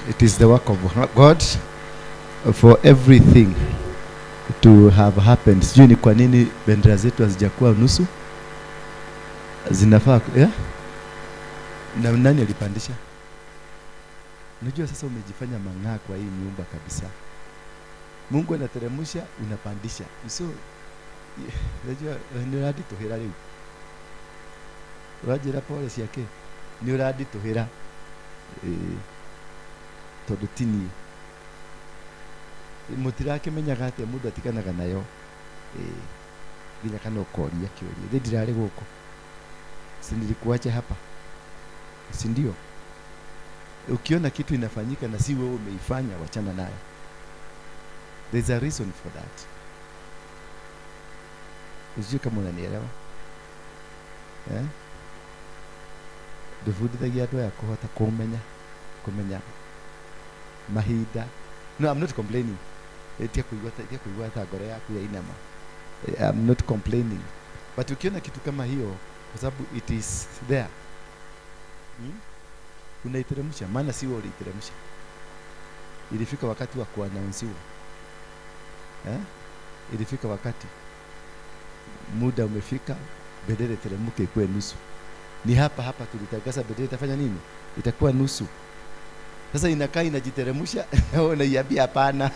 It is the work of God for everything to have happened. Sijui ni kwa nini bendera zetu hazijakuwa nusu. Zinafaa na nani alipandisha? Unajua sasa umejifanya mang'aa kwa hii nyumba kabisa. Mungu anateremsha, unapandisha. So unajua ni radi tuhira leo. Wajira pole siake. Ni radi tuhira. Todutini. Mutirake menyaga ate mundu atikanaga nayo. Ginya kana ukoria kioria. Ndirare guko. Si nilikuacha hapa. Si ndio? Ukiona kitu inafanyika na si wewe umeifanya, wachana nayo. There's a reason for that. Usije kama unanielewa. Nduvundithagia andu aya kuhota kumenya mahinda. No, I'm not complaining. Etia kuigua ta ngoro yaku ya inama. I'm not complaining. But ukiona kitu kama hiyo, kwa sababu it is there. Unaiteremsha, maana si wewe uliteremsha. Ilifika wakati wa kuannouncewa. Ilifika wakati muda umefika, bendera teremke ikuwe nusu. Ni hapa tulitangaza bendera itafanya nini? Itakuwa nusu. Sasa inakaa inajiteremsha, unaiambia hapana.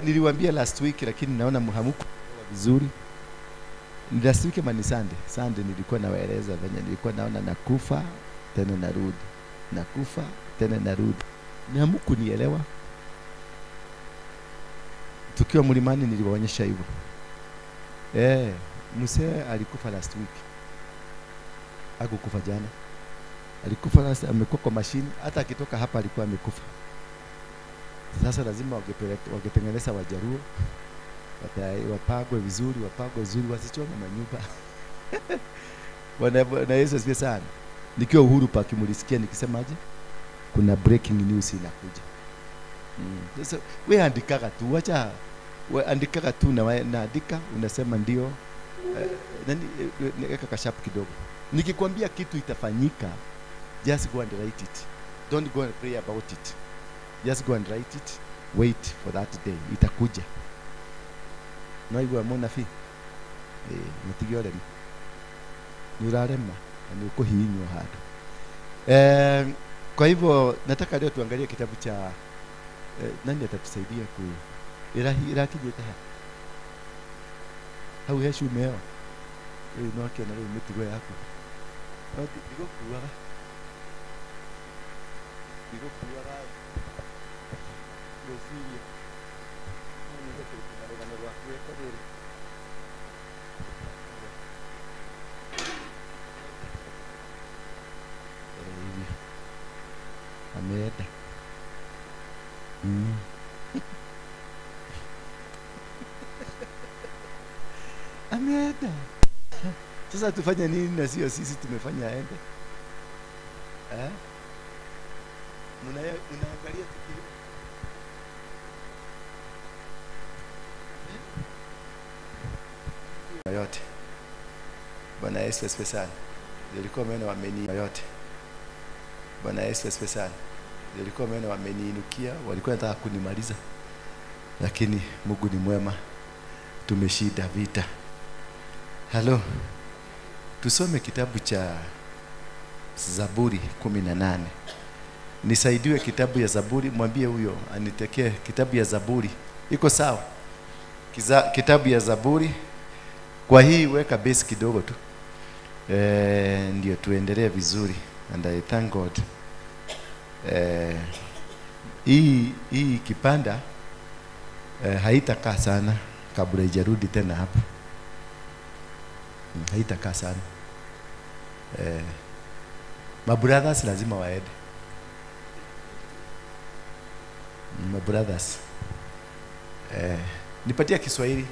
Niliwaambia last week, lakini naona mhamuko vizuri. Last week ni Sunday nilikuwa nawaeleza venye nilikuwa naona nakufa tena narudi. Nakufa tena narudi. Ni hamuku nielewa. Tukiwa mlimani niliwaonyesha hivyo. Mzee alikufa last week. Hakukufa jana. Alikufa last, amekuwa kwa mashini, hata akitoka hapa alikuwa amekufa. Sasa lazima wangetengeneza Wajaruo. Wapagwe vizuri, wasichome manyumba. Bwana Yesu asifiwe sana. Nikiwa Uhuru Park mulisikia nikisemaje? Kuna breaking news inakuja. Sasa wewe andikaga tu, acha andikaga tu na naandika unasema ndio. Weka kashapu kidogo. Nikikwambia kitu itafanyika, just go and write it. Don't go and pray about it. Just go and write it. Wait for that day. Itakuja. Naigwa mona fi. Mutigioreri. Nurarema ni kuhinywa hado. Kwa hivyo nataka leo tuangalie kitabu cha nani atatusaidia ku irakijeta ha. Hau heshu meo. No akiona leo mitigo yako. Digo kuaga. Rosili. Ndio tunaleta kwa kuweka dole. Ameenda. Ameenda. Sasa tufanye nini na sio sisi tumefanya aende? Unaangalia tukio. Yote. Bwana Yesu asifiwe sana. Nilikuwa meno wameni yote. Bwana Yesu asifiwe sana. Nilikuwa meno wameniinukia, walikuwa wanataka kunimaliza. Lakini Mungu ni mwema. Tumeshinda vita. Halo. Tusome kitabu cha Zaburi 18. Nisaidiwe kitabu ya Zaburi, mwambie huyo anitekee kitabu ya Zaburi. Iko sawa? Kitabu ya Zaburi. Kwa hii weka base kidogo tu. Ndio tuendelee vizuri. And I thank God. Hii kipanda haitakaa sana kabla ijarudi tena hapa. Haitakaa sana. Mabrothers lazima waende. Mabrothers. Nipatia Kiswahili.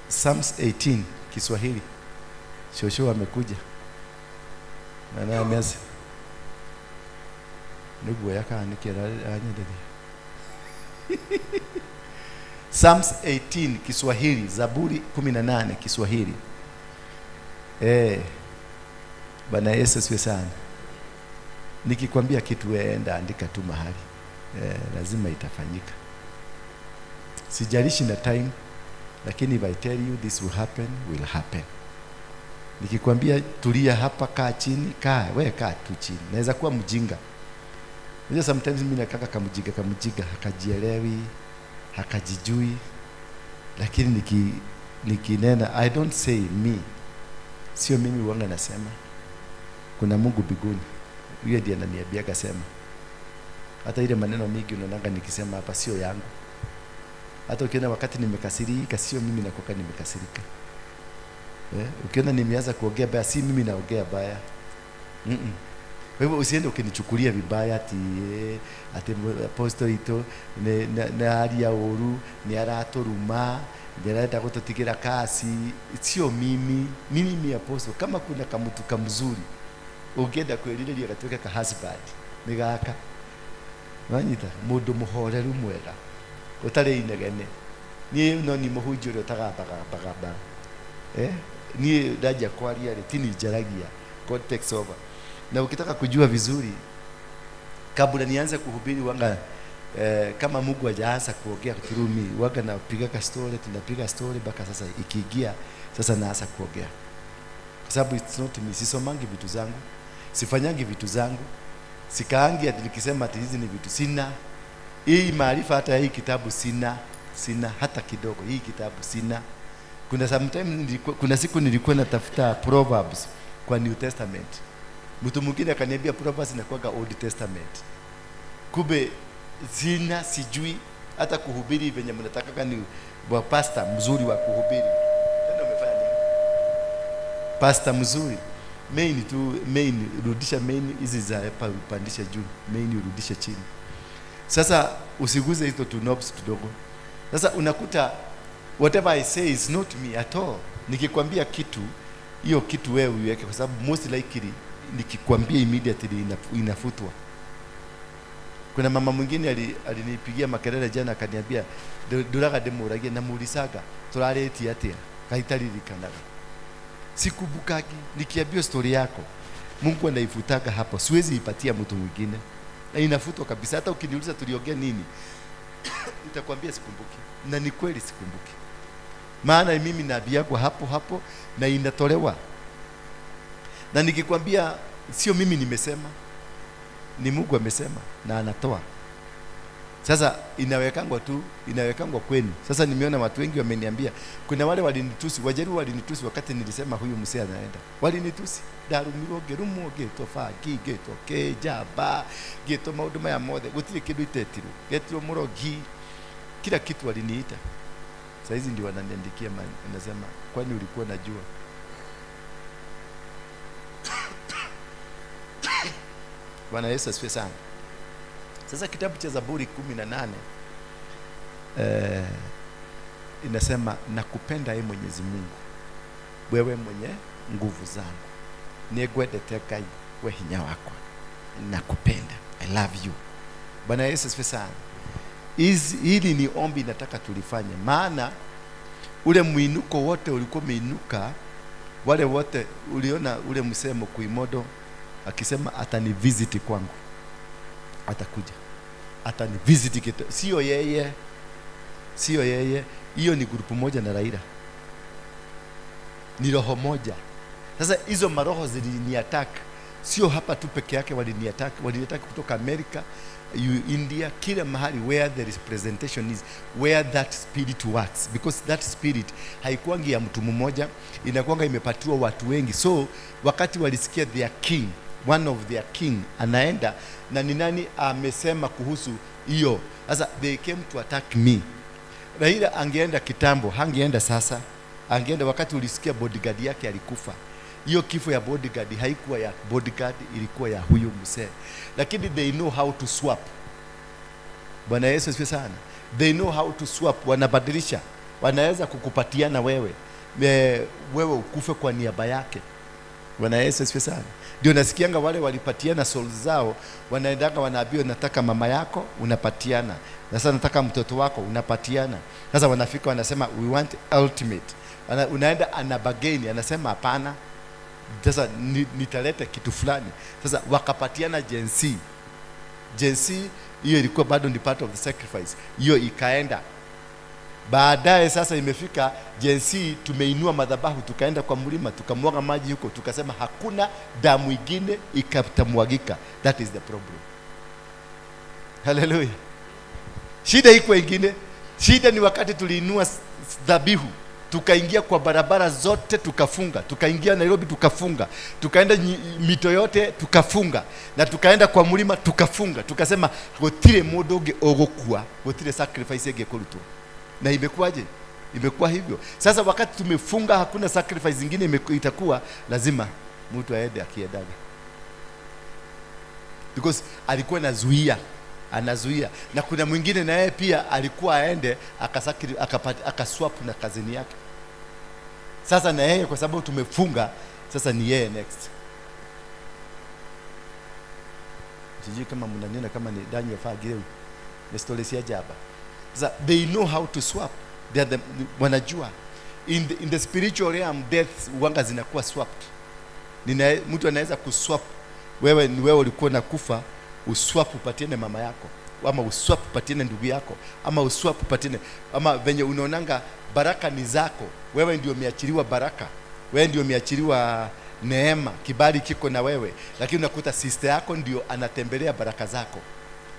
Psalms 18 Kiswahili. Shosho amekuja. Na ameanza. Ndugu yaka anikera anyendeli. Psalms 18 Kiswahili, Zaburi 18 Kiswahili. Bwana Yesu asifiwe sana. Nikikwambia kitu wewe enda andika tu mahali. Lazima itafanyika. Sijalishi na time, lakini if I tell you this will happen. Nikikwambia tulia hapa, kaa chini, wewe kaa tu chini. Naweza kuwa mjinga. Unajua sometimes mimi nakaka kamjinga, hakajielewi, hakajijui. Lakini nikinena, I don't say me. Sio mimi huanga nasema. Kuna Mungu mbinguni. Yeye ndiye ananiambia akasema. Hata ile maneno mingi unaonanga nikisema hapa sio yangu. Hata ukiona wakati nimekasirika sio mimi nakoka nimekasirika. Ukiona nimeanza kuongea baya si mimi naongea baya. Kwa hivyo usiende ukinichukulia vibaya ati apostle ito na hali ya uru ni aratoruma ndirata kutotikira kasi. Sio mimi ni apostle. Kama kuna kamutu kamzuri ungenda kwelireria gatuke ka husband ni gaka wanyita mundu muhoreru mwega utare inegene ni no ni muhunjuro tagabaga ni ndaja kwaria tini jaragia God takes over. Na ukitaka kujua vizuri kabla nianze kuhubiri wanga kama Mungu hajaanza kuongea through me wanga napiga story, tunapiga story mpaka sasa ikiingia sasa naanza kuongea, kwa sababu it's not me. Sisomangi vitu zangu, sifanyangi vitu zangu, sikaangi ati nikisema ati hizi ni vitu sina. Hii maarifa hata hii kitabu sina hata kidogo. Hii kitabu sina. Kuna siku nilikuwa natafuta Proverbs kwa New Testament. Mtu mwingine akaniambia Proverbs inakuwa Old Testament. Kube sijui hata kuhubiri venye mnataka ni wa pastor mzuri wa kuhubiri. Ndio umefanya nini? Pastor mzuri. Main rudisha main hizi za hapa upandisha juu, main urudishe chini. Sasa usiguze hizo tu knobs kidogo. Sasa unakuta whatever I say is not me at all. Nikikwambia kitu, hiyo kitu wewe uiweke, kwa sababu most likely nikikwambia immediately inafutwa. Kuna mama mwingine alinipigia makelele jana akaniambia duraga demurage na mulisaga turareti atia kaitaririkanaga. Sikubukaki nikiambia story yako Mungu anaifutaga hapo, siwezi ipatia mtu mwingine. Na inafutwa kabisa. Hata ukiniuliza tuliongea nini nitakwambia sikumbuki. Na ni kweli sikumbuki. Maana mimi nabii yako hapo na inatolewa. Na nikikwambia sio mimi nimesema, ni Mungu amesema na anatoa. Sasa inawekangwa kwenu. Sasa nimeona watu wengi wameniambia, kuna wale walinitusi, Wajeru walinitusi wakati nilisema huyu msee anaenda. Walinitusi, darumiro gerumo geto fagi geto kejaba geto mauduma ya mode gutire kidu itetiro geto murogi, kila kitu waliniita. Sasa hizi ndio wananiandikia anasema kwani ulikuwa najua? Bwana Yesu asifiwe sana. Sasa kitabu cha Zaburi 18 inasema nakupenda ee Mwenyezi Mungu, wewe mwenye nguvu zangu, nigwendete Ngai we hinya wako, nakupenda, I love you. Bwana Yesu asifiwe sana. Hili ni ombi nataka tulifanye, maana ule mwinuko wote ulikuwa umeinuka, wale wote uliona ule msemo Kuimodo akisema atani visit kwangu, atakuja atani visit kitu. Sio yeye, hiyo ni grupu moja na Raila, ni roho moja. Sasa hizo maroho ziliniattack, sio hapa tu peke yake, waliniattack kutoka America, India, kila mahali where there is presentation is where that spirit works, because that spirit haikuangi ya mtu mmoja, inakuanga imepatiwa watu wengi. So wakati walisikia their king, one of their king anaenda, na ni nani amesema kuhusu hiyo, sasa they came to attack me. Raila angeenda kitambo, hangeenda sasa, angeenda wakati ulisikia bodyguard yake alikufa. Hiyo kifo ya bodyguard haikuwa ya bodyguard, ilikuwa ya huyo mzee. Lakini they know how to swap. Bwana Yesu asifiwe sana. They know how to swap, wanabadilisha. Wanaweza kukupatiana wewe ukufe kwa niaba yake. Bwana Yesu asifiwe sana. Ndio nasikianga wale walipatiana souls zao, wanaendanga wanaambiwa nataka mama yako, unapatiana. Na sasa nataka mtoto wako, unapatiana. Sasa wanafika wanasema we want ultimate. Unaenda anabagaini, anasema hapana. sasa nitaleta kitu fulani. Sasa wakapatiana Gen Z hiyo ilikuwa bado ni part of the sacrifice, hiyo ikaenda. Baadaye sasa imefika Gen Z, tumeinua madhabahu, tukaenda kwa mlima, tukamwaga maji huko, tukasema hakuna damu ingine ikatamwagika. That is the problem. Hallelujah. Shida iko ingine. Shida ni wakati tuliinua dhabihu, tukaingia kwa barabara zote tukafunga, tukaingia Nairobi tukafunga, tukaenda mito yote tukafunga, na tukaenda kwa mlima tukafunga, tukasema gotire modoge ogokua, gotire sacrifice yegekorutwa. Na imekuwaje? Imekuwa hivyo. Sasa wakati tumefunga hakuna sacrifice zingine itakuwa lazima mtu aende akiedaga, because alikuwa anazuia. Na kuna mwingine na yeye pia alikuwa aende akaswap na kazini yake. Sasa na yeye kwa sababu tumefunga, sasa ni yeye next. Sijui kama mnaniona kama ni Daniel Fagireu nestolesi ajaba. Sasa they know how to swap. They are wanajua in the spiritual realm, death wanga zinakuwa swapped. Mtu anaweza kuswap. Wewe ulikuwa nakufa, uswap upatiane mama yako, ama uswap upatiane ndugu yako, ama uswap upatiane, ama venye unaonanga baraka ni zako, wewe ndio umeachiliwa baraka, wewe ndio umeachiliwa neema, kibali kiko na wewe, lakini unakuta sister yako ndio anatembelea baraka zako,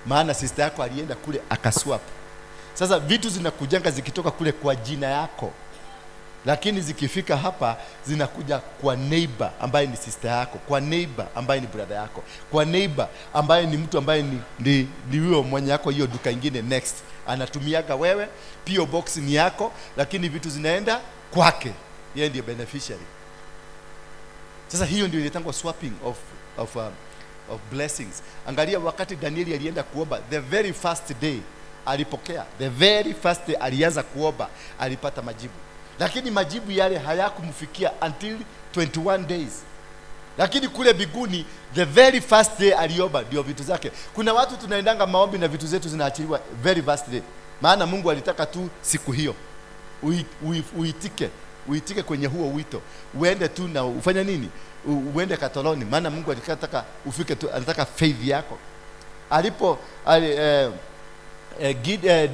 maana sister yako alienda kule akaswap. Sasa vitu zinakujanga zikitoka kule kwa jina yako, lakini zikifika hapa zinakuja kwa neighbor ambaye ni sister yako, kwa neighbor ambaye ni brother yako, kwa neighbor ambaye ni mtu ambaye ni huyo mwenye yako hiyo duka ingine next anatumiaga wewe, PO box ni yako, lakini vitu zinaenda kwake, yeye ndiye beneficiary. Sasa hiyo ndio inaitwa swapping of blessings. Angalia wakati Danieli alienda kuomba, the very first day alipokea, the very first day alianza kuomba, alipata majibu. Lakini majibu yale hayakumfikia until 21 days. Lakini kule biguni, the very first day aliomba ndio vitu zake. Kuna watu tunaendanga maombi na vitu zetu zinaachiliwa very first day. Maana Mungu alitaka tu siku hiyo uitike kwenye huo wito. Uende tu na ufanya nini? Uende katoloni. Maana Mungu alitaka ufike tu, anataka faith yako.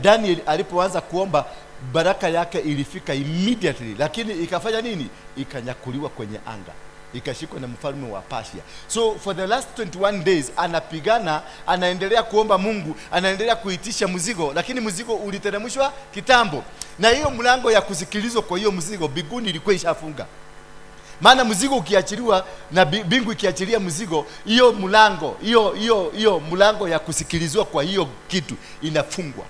Daniel alipoanza kuomba, baraka yake ilifika immediately, lakini ikafanya nini? Ikanyakuliwa kwenye anga, ikashikwa na mfalme wa Persia. So for the last 21 days anapigana, anaendelea kuomba Mungu, anaendelea kuitisha mzigo, lakini mzigo uliteremshwa kitambo. Na hiyo mlango ya kusikilizwa kwa hiyo mzigo biguni ilikuwa ishafunga. Maana mzigo ukiachiliwa na bingu ikiachilia mzigo, hiyo mlango ya kusikilizwa kwa hiyo kitu inafungwa.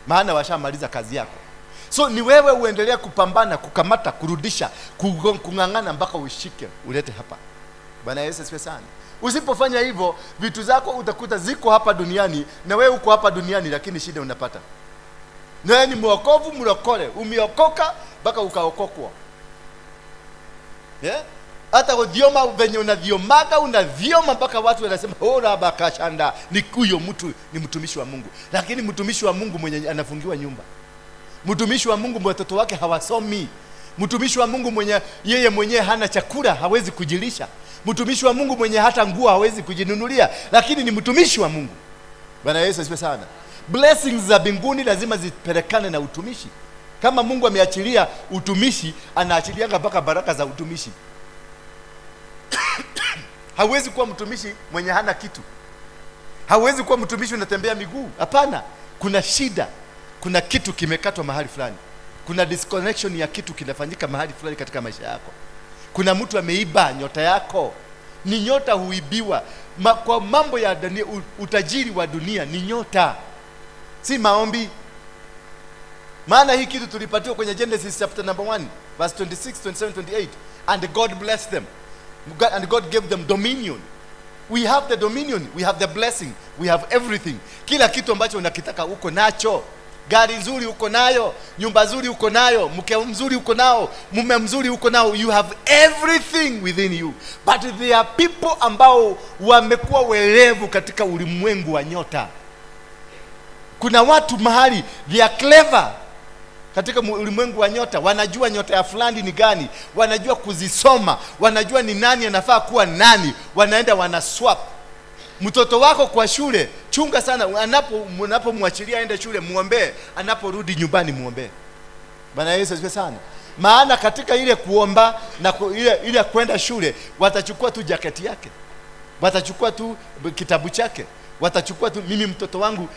Maana washamaliza kazi yako. So ni wewe uendelea kupambana, kukamata, kurudisha, kungangana mpaka ushike, ulete hapa. Bwana Yesu asifiwe sana. Usipofanya hivyo, vitu zako utakuta ziko hapa duniani na wewe uko hapa duniani, lakini shida unapata. Na wewe ni mwokovu, mlokole, umeokoka mpaka ukaokokwa. Yeah? Hata udioma venye unadiomaga, unadhioma mpaka watu wanasema ora bakashanda, ni huyo mtu ni mtumishi wa Mungu. Lakini mtumishi wa Mungu mwenye anafungiwa nyumba, mtumishi wa Mungu watoto wake hawasomi, mtumishi wa Mungu mwenye yeye mwenyewe hana chakula, hawezi kujilisha, mtumishi wa Mungu mwenye hata nguo hawezi kujinunulia, lakini ni mtumishi wa Mungu. Bwana Yesu asifiwe sana. Blessings za mbinguni lazima zipelekane na utumishi. Kama Mungu ameachilia utumishi, anaachilianga mpaka baraka za utumishi. Hawezi kuwa mtumishi mwenye hana kitu. Hawezi kuwa mtumishi unatembea miguu. Hapana, kuna shida. Kuna kitu kimekatwa mahali fulani. Kuna disconnection ya kitu kinafanyika mahali fulani katika maisha yako. Kuna mtu ameiba nyota yako. Ni nyota huibiwa. Kwa mambo ya dunia, utajiri wa dunia ni nyota, si maombi. Maana hii kitu tulipatiwa kwenye Genesis chapter number 1 verse 26, 27, 28. And God blessed them. And God gave them dominion. We have the dominion, we have the blessing, we have everything. Kila kitu ambacho unakitaka uko nacho. Gari nzuri uko nayo, nyumba nzuri uko nayo, mke mzuri uko nao, mume mzuri uko nao. You have everything within you. But there are people ambao wamekuwa werevu katika ulimwengu wa nyota. Kuna watu mahali they are clever. Katika ulimwengu wa nyota, wanajua nyota ya fulani ni gani, wanajua kuzisoma, wanajua ni nani anafaa kuwa nani, wanaenda wanaswap. Mtoto wako kwa shule, chunga sana, unapomwachilia aende shule, muombe, anaporudi nyumbani muombe. Bwana Yesu asifiwe sana. Maana katika ile kuomba na ile kwenda shule, watachukua tu jaketi yake, watachukua tu kitabu chake, watachukua tu. Mimi mtoto wangu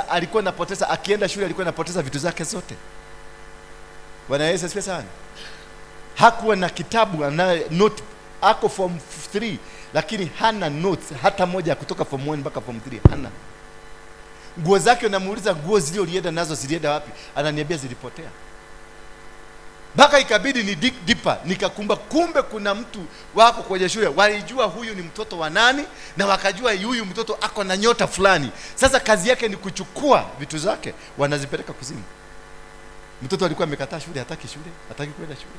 alikuwa anapoteza akienda shule, alikuwa anapoteza vitu zake zote. Bwana Yesu asifiwe sana. Hakuwa na kitabu, ana note, ako form 3 lakini hana notes hata moja kutoka form 1 mpaka form 3 hana. Nguo zake namuuliza, nguo zile ulienda nazo zilienda wapi? Ananiambia zilipotea. Mpaka ikabidi ni dig deeper, nikakumba kumbe kuna mtu wako kwenye shule walijua huyu ni mtoto wa nani, na wakajua huyu mtoto ako na nyota fulani. Sasa kazi yake ni kuchukua vitu zake, wanazipeleka kuzimu. Mtoto alikuwa amekataa shule, hataki shule, hataki kwenda shule.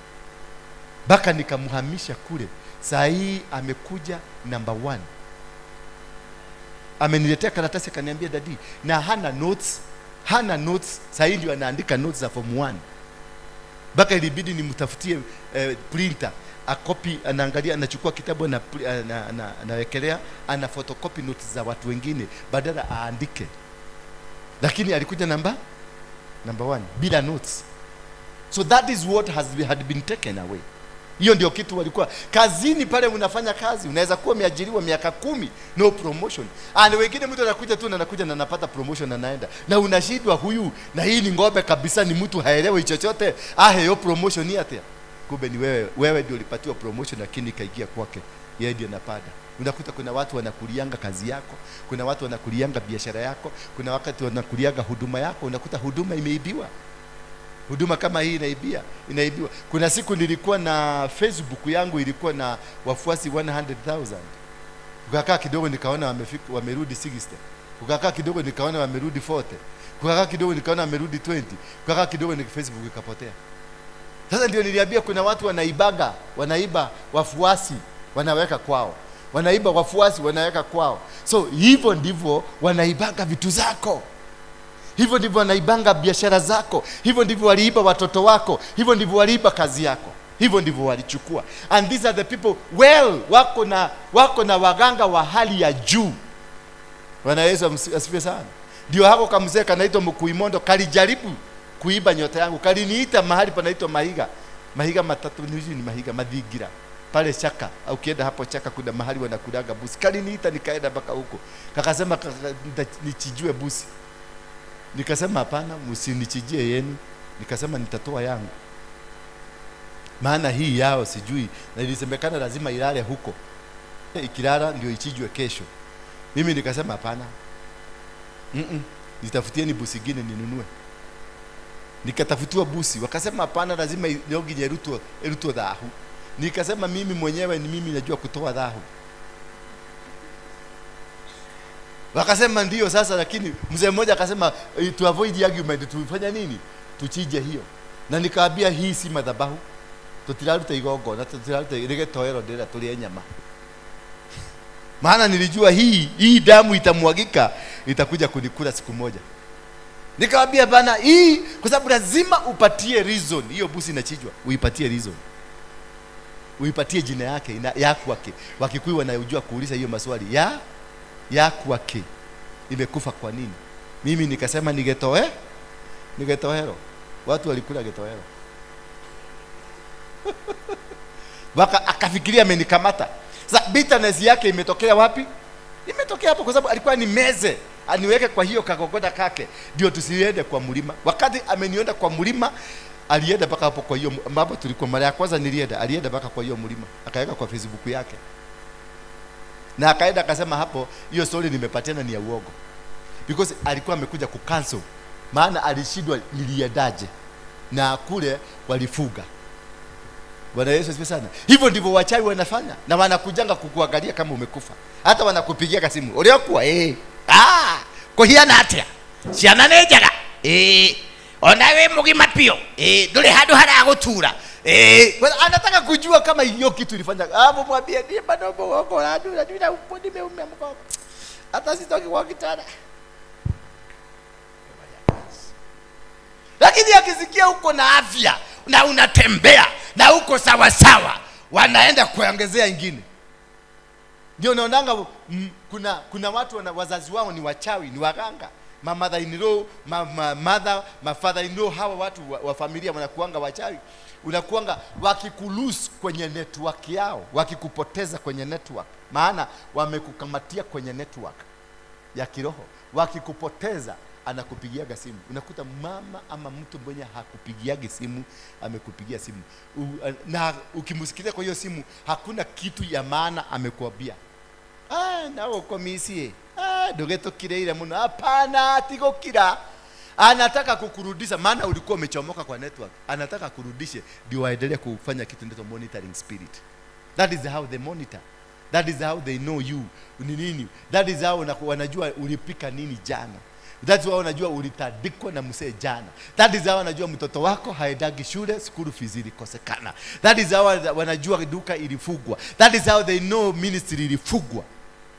Mpaka nikamhamisha kule. Saa hii amekuja number 1. Ameniletea karatasi akaniambia, daddy, na hana notes, saa hii ndio anaandika notes za form 1. Mpaka ilibidi nimtafutie printer, a copy, anaangalia, anachukua kitabu na anawekelea, ana photocopy notes za watu wengine badala aandike. Lakini alikuja number 1 bila notes. So that is what had been taken away. Hiyo ndio kitu walikuwa kazini pale. Unafanya kazi, unaweza kuwa umeajiriwa miaka 10, no promotion. And wengine mtu anakuja tu na anakuja na anapata promotion na anaenda. Na unashindwa huyu, na hii ni ngombe kabisa, ni mtu haelewi chochote. Hiyo promotion ni ate. Kumbe ni wewe ndio ulipatiwa promotion, lakini kaingia kwake. Yeye ndiye anapata. Unakuta kuna watu wanakulianga kazi yako, kuna watu wanakulianga biashara yako, kuna wakati wanakulianga huduma yako, unakuta huduma imeibiwa. Huduma kama hii inaibiwa. Kuna siku nilikuwa na Facebook yangu ilikuwa na wafuasi 100,000. Kukakaa kidogo nikaona wamerudi 60. Kukakaa kidogo nikaona wamerudi 40. Kukakaa kidogo nikaona wamerudi 20. Kukakaa kidogo ni Facebook ikapotea. Sasa ndio niliambia kuna watu wanaiba wafuasi wanaweka kwao. Wanaiba wafuasi wanaweka kwao. So hivyo ndivyo wanaibanga vitu zako. Hivyo ndivyo wanaibanga biashara zako. Hivyo ndivyo waliiba watoto wako. Hivyo ndivyo waliiba kazi yako. Hivyo ndivyo walichukua. And these are the people wako na waganga wa hali ya juu. Bwana Yesu asifiwe sana. Ndio hapo kamzee kanaitwa Mkuimondo kalijaribu kuiba nyota yangu. Kaliniita mahali panaitwa Mahiga matatu ni Mahiga Madhigira. Pale Chaka, au kienda hapo Chaka kuna mahali wanakulaga busi. Kaliniita nikaenda mpaka huko. Kakasema nichijue busi. Nikasema hapana, msinichijie yenu. Nikasema nitatoa yangu. Maana hii yao sijui, na ilisemekana lazima ilale huko. Ikilala ndio ichijwe kesho. Mimi nikasema hapana. Nitafutieni busi nyingine ninunue. Nikatafutiwa busi, wakasema hapana, lazima yogi nyeruto dhahu. Nikasema mimi mwenyewe ni mimi najua kutoa dhahu. Wakasema ndio sasa, lakini mzee mmoja akasema to avoid argument tufanya nini? Tuchije hiyo. Na nikaambia hii si madhabahu. Tutiraruta igogo na tutiraruta ile toero ndira tulie nyama. Maana nilijua hii damu itamwagika, itakuja kunikula siku moja. Nikaambia bana hii kwa sababu lazima upatie reason. Hiyo busi inachijwa, uipatie reason. Uipatie jina yake kwake. Wakikuyu wanayojua kuuliza hiyo maswali. Kwake imekufa kwa nini? Mimi nikasema nigetohero. Watu walikula getohero. Waka akafikiria amenikamata. Sasa bitterness yake imetokea wapi? Imetokea hapo kwa sababu alikuwa ni meze aniweke kwa hiyo kagogoda kake ndio tusiende kwa mlima. Wakati amenienda kwa mlima, alienda mpaka hapo kwa hiyo ambapo tulikuwa mara ya kwanza alienda mpaka kwa hiyo mlima. Akaweka kwa Facebook yake. Na akaenda akasema hapo hiyo story nimepatiana ni ya uongo. Because alikuwa amekuja kucancel. Maana alishindwa niliendaje. Na kule walifuga. Bwana Yesu asifiwe sana. Hivyo ndivyo wachawi wanafanya, na wanakujanga kukuangalia kama umekufa. Hata wanakupigia simu. Uliokuwa kuhiana atia. Ciana nejaga. Onawe mugima pio. Dole hadu hara gutura. Anataka kujua kama hiyo kitu ilifanya. Hapo mwambie ndiye madogo wako hadu na ndio upodi meumia mkao. Hata sitoki kwa kitanda. Lakini akisikia uko na afya na unatembea na uko sawa sawa, wanaenda kuongezea ingine. Ndio naonanga kuna watu wazazi wao ni wachawi, ni waganga. Mother in law, father in law, hawa watu wa familia wanakuanga wachawi. Unakuanga wakikulus kwenye network yao, wakikupoteza kwenye network. Maana wamekukamatia kwenye network ya kiroho. Wakikupoteza anakupigiaga simu. Unakuta mama ama mtu mwenye hakupigiagi simu amekupigia simu. Na ukimsikilia kwa hiyo simu hakuna kitu ya maana amekuambia. Nao komisie. Dogeto kireira muno. Hapana, tigo kira. Anataka kukurudisha, maana ulikuwa umechomoka kwa network. Anataka kurudishe ndio waendelee kufanya kitu ndio monitoring spirit. That is how they monitor. That is how they know you. Ni nini? That is how wanajua ulipika nini jana. That's why wanajua ulitadikwa na msee jana. That is how wanajua mtoto wako haendagi shule, school fees ilikosekana. That is how wanajua duka ilifugwa. That is how they know ministry ilifugwa.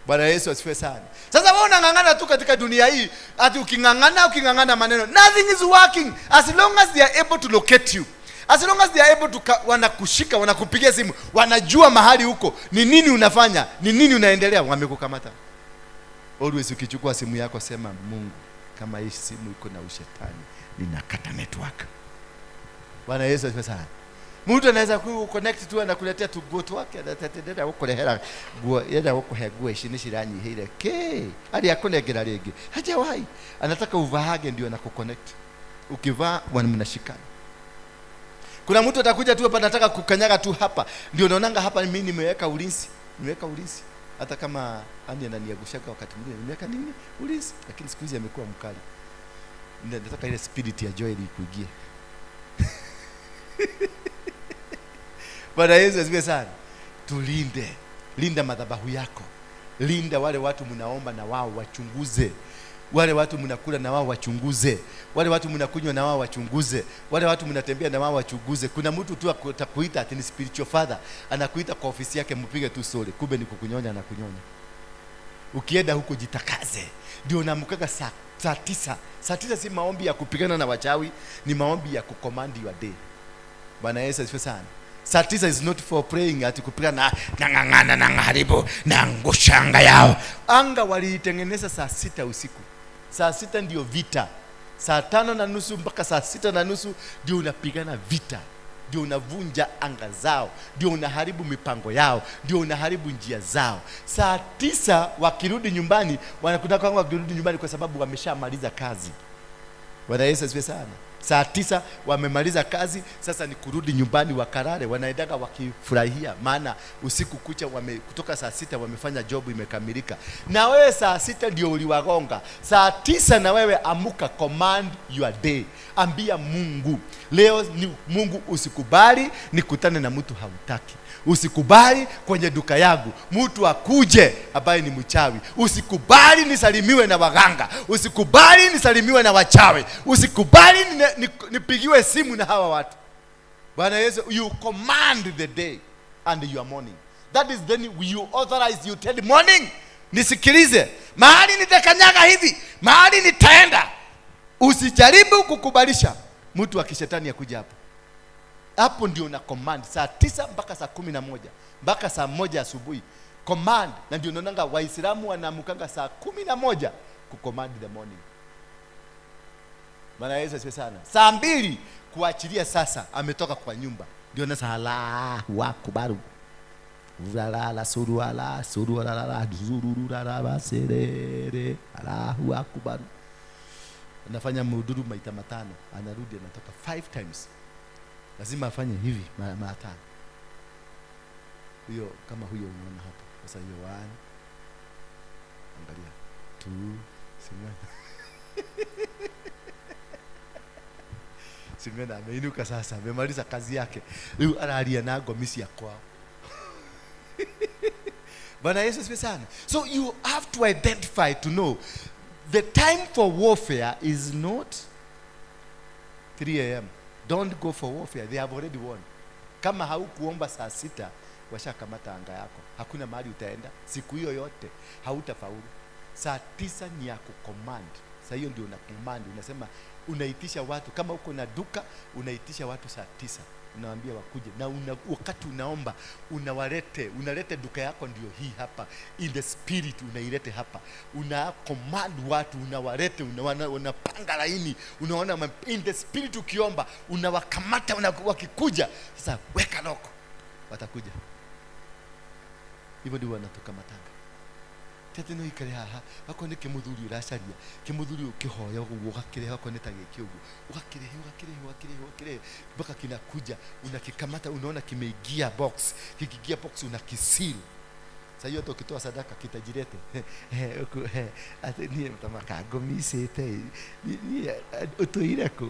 Bwana Yesu asifiwe sana. Sasa wewe unangangana tu katika dunia hii, ati ukingangana maneno. Nothing is working as long as they are able to locate you. As long as they are able to wanakushika, wanakupigia simu, wanajua mahali huko, ni nini unafanya, ni nini unaendelea, wamekukamata. Always ukichukua simu yako sema, Mungu, kama hii simu iko na ushetani, ninakata network. Bwana Yesu asifiwe sana. Mtu anaweza kuconnect tu na kuletea tu go to wake, atatendea huko lehera go yenda huko hegwe shinishiranyi hile ke hadi akonegera lege hajawahi, anataka uvahage ndio anakuconnect. Ukivaa mnashikana. Kuna mtu atakuja tu hapa anataka kukanyaga tu hapa, ndio naonanga hapa mimi nimeweka ulinzi, hata kama ani ananiagushaka wakati mwingine nimeweka nini ulinzi, lakini siku hizi amekuwa mkali. Nataka ile spirit ya joy ikuingie. Bwana Yesu asifiwe sana. Tulinde, linda madhabahu yako. Linda wale watu mnaomba na wao wachunguze. Wale watu mnakula na wao wachunguze. Wale watu mnakunywa na wao wachunguze. Wale watu mnatembea na wao wachunguze. Kuna mtu tu atakuita ati ni spiritual father, anakuita kwa ofisi yake mpige tu sole, kumbe ni kukunyonya na kunyonya. Ukienda huko jitakaze. Ndio unamkaga saa 9. Saa 9 si maombi ya kupigana na wachawi, ni maombi ya kucommand your day. Bwana Yesu asifiwe sana. Saa 9 is not for praying ati kupigana na ngangana na ngaribu na ngushanga yao. Anga waliitengeneza saa 6 usiku. Saa 6 ndio vita. Saa 5:30 mpaka saa 6:30 ndio unapigana vita. Ndio unavunja anga zao, ndio unaharibu mipango yao, ndio unaharibu njia zao. Saa 9 wakirudi nyumbani, wanakutaka wakirudi nyumbani kwa sababu wameshamaliza kazi. Bwana Yesu asifiwe sana. Saa 9 wamemaliza kazi, sasa ni kurudi nyumbani wakarare, wanaendaga wakifurahia maana usiku kucha kutoka saa 6 wamefanya job imekamilika. Na wewe saa 6 ndio uliwagonga. Saa 9 na wewe amuka, command your day. Ambia Mungu, leo ni Mungu, usikubali nikutane na mtu hautaki. Usikubali kwenye duka yangu mtu akuje ambaye ni mchawi. Usikubali nisalimiwe na waganga. Usikubali nisalimiwe na wachawi. Usikubali nipigiwe simu na hawa watu. Bwana Yesu, you command the day and your morning. That is then you authorize, you tell morning, nisikilize, mahali nitakanyaga hivi, mahali nitaenda. Usijaribu kukubalisha mtu wa kishetani ya kuja hapo. Hapo ndio na command saa 9 mpaka saa 11 mpaka saa 1 asubuhi. Command, na ndio naonanga Waislamu wanaamkanga saa 11 kucommand the morning. Bwana Yesu asifiwe sana. Saa 2 kuachilia sasa ametoka kwa nyumba. Ndio na sala wakubaru. Ulala suruala suruala zururura baserere Allahu akbar. Anafanya mhuduru maita 5, anarudi anatoka 5 times. Lazima afanye hivi mara 5. Huyo kama huyo unaona hapo. Sasa hiyo 1. Angalia. 2 Simena ameinuka sasa, amemaliza kazi yake. Leo analia na gomisi ya kwao. Bwana Yesu asifiwe sana. So you have to identify to know the time for warfare is not 3 a.m. Don't go for warfare. They have already won. Kama haukuomba saa 6, washakamata anga yako. Hakuna mahali utaenda. Siku hiyo yote hautafaulu. Saa 9 ni ya kucommand. Sasa hiyo ndio una command. Unasema unaitisha watu, kama uko na duka unaitisha watu saa 9, unawaambia wakuje, na wakati unaomba unalete duka yako ndio hii hapa, in the spirit unailete hapa, una command watu, unawalete, unapanga laini, unaona in the spirit, ukiomba unawakamata, wakikuja sasa weka loko, watakuja. Hivyo ndio wanatukamatanga. Tete no ikare haha hako ni kimuthuri uracaria, kimuthuri ukihoya ugakire hako ni tagiki ugu, ugakire mpaka kinakuja, unakikamata, unaona kimeingia box, kikiingia box unakisil. Sasa hiyo to kitoa sadaka kitajirete ati ni mtamaka gomisete ni utoire ko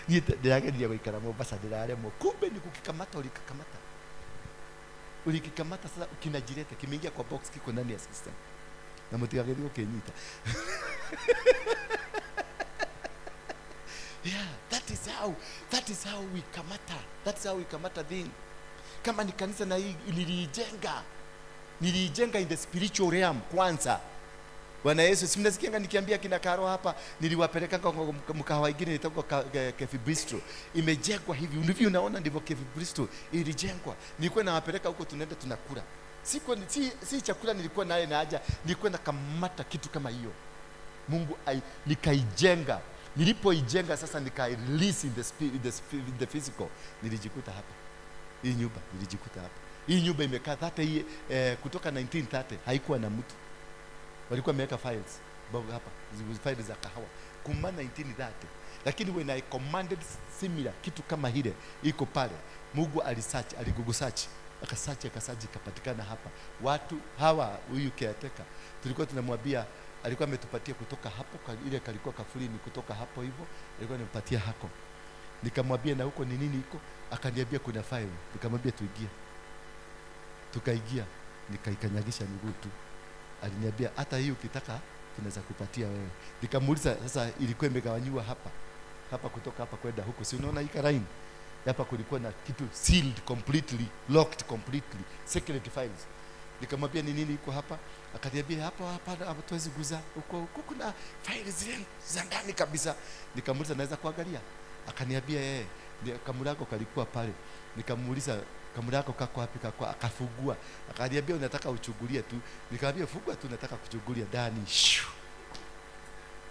ni ndage ndio ikara Mombasa ndirare mo, kumbe ni kukikamata, ulikikamata sasa kinajirete, kimeingia kwa box, kiko ndani ya system na mtigagerio ukinyita. Yeah, that is how we kamata. That's how we kamata thing. Kama ni kanisa na hii nilijenga in the spiritual realm kwanza. Bwana Yesu, simnasikianga nikiambia kina Karo hapa, niliwapeleka kwa mkahawa ingine inaitwa Cafe Bistro. Imejengwa hivi. Ndivyo unaona ndivyo Cafe Bistro ilijengwa. Nilikuwa nawapeleka huko, tunaenda tunakula. Si chakula nilikuwa naye na haja, nilikuwa nakamata kitu kama hiyo. Mungu nikaijenga. Nilipoijenga sasa release in the spirit, the physical, nilijikuta hapa. Hii nyumba nilijikuta hapa. Hii nyumba imekaa hata hii kutoka 1930 haikuwa na mtu. Walikuwa wameweka files hapa, files za kahawa kuma 1930. Lakini when I commanded similar kitu kama hile iko pale, Mungu Google search, akasearch ikapatikana hapa. Watu hawa, huyu caretaker tulikuwa tunamwambia, alikuwa ametupatia kutoka hapo ile kalikuwa kafulini, kutoka hapo hivyo alikuwa amepatia hako. Nikamwambia na huko ni nini iko, akaniambia kuna file. Nikamwambia tuingie, tukaingia, nikaikanyagisha miguu tu. Aliniambia hata hiyo ukitaka tunaweza kupatia wewe. Nikamuuliza sasa, ilikuwa imegawanywa hapa kutoka hapa kwenda huko, si unaona hii line hapa, kulikuwa na kitu sealed completely, locked completely, secret files. Nikamwambia ni nini iko hapa, akaniambia hapa hatuwezi guza huko kuna files za ndani kabisa. Nikamuuliza naweza kuangalia, akaniambia kamera yako kalikuwa pale. Nikamuuliza kamera yako kako wapi? Akafungua, akaniambia unataka uchungulie tu. Nikamwambia fungua tu, nataka kuchungulia ndani.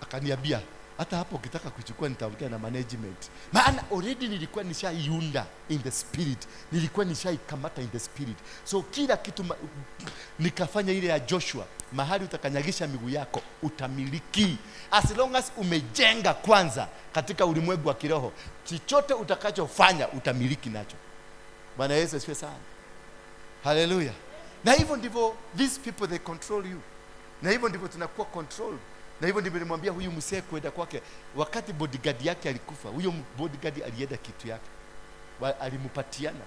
Akaniambia hata hapo ukitaka kuchukua nitaongea na management, maana already nilikuwa nishaiunda in the spirit, nilikuwa nishaikamata in the spirit. So kila kitu nikafanya ile ya Joshua, mahali utakanyagisha miguu yako utamiliki, as long as umejenga kwanza katika ulimwengu wa kiroho. Chochote utakachofanya utamiliki nacho. Bwana Yesu asifiwe sana. Hallelujah. Na hivyo ndivyo these people they control you. Na hivyo ndivyo tunakuwa control. Na hivyo ndivyo nilimwambia huyu msee kwenda kwake, wakati bodyguard yake alikufa, huyo bodyguard alienda kitu yake, alimpatiana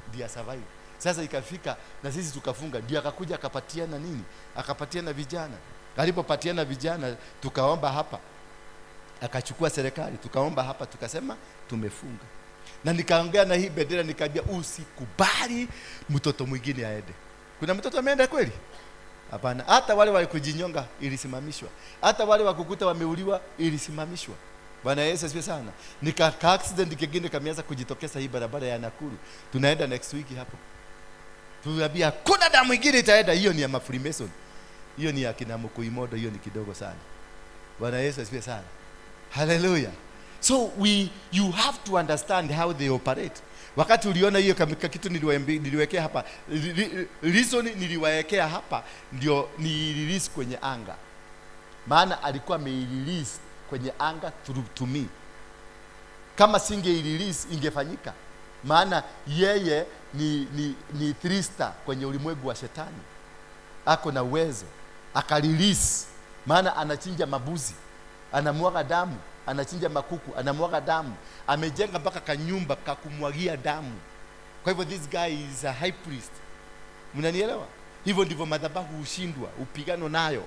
ndio survive. Sasa ikafika na sisi tukafunga, ndio akakuja akapatiana nini? Akapatiana vijana. Alipopatiana vijana, tukaomba hapa, akachukua serikali, tukaomba hapa, tukasema tumefunga. Na nikaongea na hii bendera, nikaambia usikubali mtoto mwingine aende. Kuna mtoto ameenda kweli? Hapana. Hata wale walikujinyonga ilisimamishwa, hata wale wakukuta wameuliwa ilisimamishwa. Bwana Yesu asifiwe sana. Nika accident kingine kameanza kujitokeza hii barabara ya Nakuru. Tunaenda next week hapo. Tunaambia kuna damu nyingine itaenda, hiyo ni ya Freemason. Hiyo ni ya kina Mukuimodo, hiyo ni kidogo sana. Bwana Yesu asifiwe sana. Hallelujah. So you have to understand how they operate. Wakati uliona hiyo kitu niliwekea hapa, reason niliwaekea hapa ndio ni release kwenye anga. Maana alikuwa ameirelease kwenye anga through to me. Kama singe release ingefanyika. Maana yeye ni thrister kwenye ulimwengu wa shetani. Ako na uwezo, akalilisi. Maana anachinja mabuzi, anamwaga damu, anachinja makuku, anamwaga damu, amejenga mpaka kanyumba kakumwagia damu. Kwa hivyo this guy is a high priest. Mnanielewa? Hivyo ndivyo madhabahu hushindwa, upigano nayo.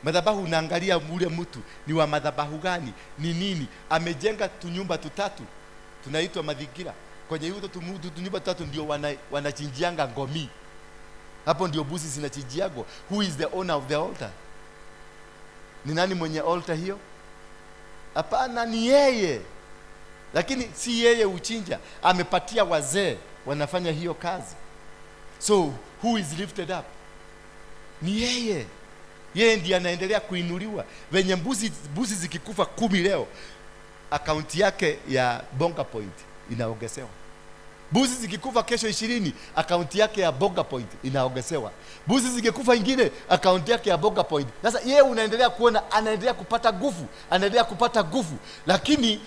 Madhabahu unaangalia ule mtu ni wa madhabahu gani, ni nini, amejenga tunyumba tutatu tunaitwa madhigira. Kwenye hiyo tunyumba tutatu ndio wanachinjianga ngomi. Hapo ndio buzi zinachinjiago. Who is the owner of the altar? Ni nani mwenye altar hiyo? Hapana, ni yeye. Lakini si yeye uchinja, amepatia wazee wanafanya hiyo kazi. So who is lifted up? Ni yeye. Yeye ndiye anaendelea kuinuliwa. Venye mbuzi zikikufa 10 leo, akaunti yake ya Bonga Point inaongezewa. Mbuzi zikikufa kesho 20, akaunti yake ya Bonga Point inaongezewa. Mbuzi zikikufa ingine, akaunti yake ya Bonga Point. Sasa yeye unaendelea kuona anaendelea kupata nguvu, lakini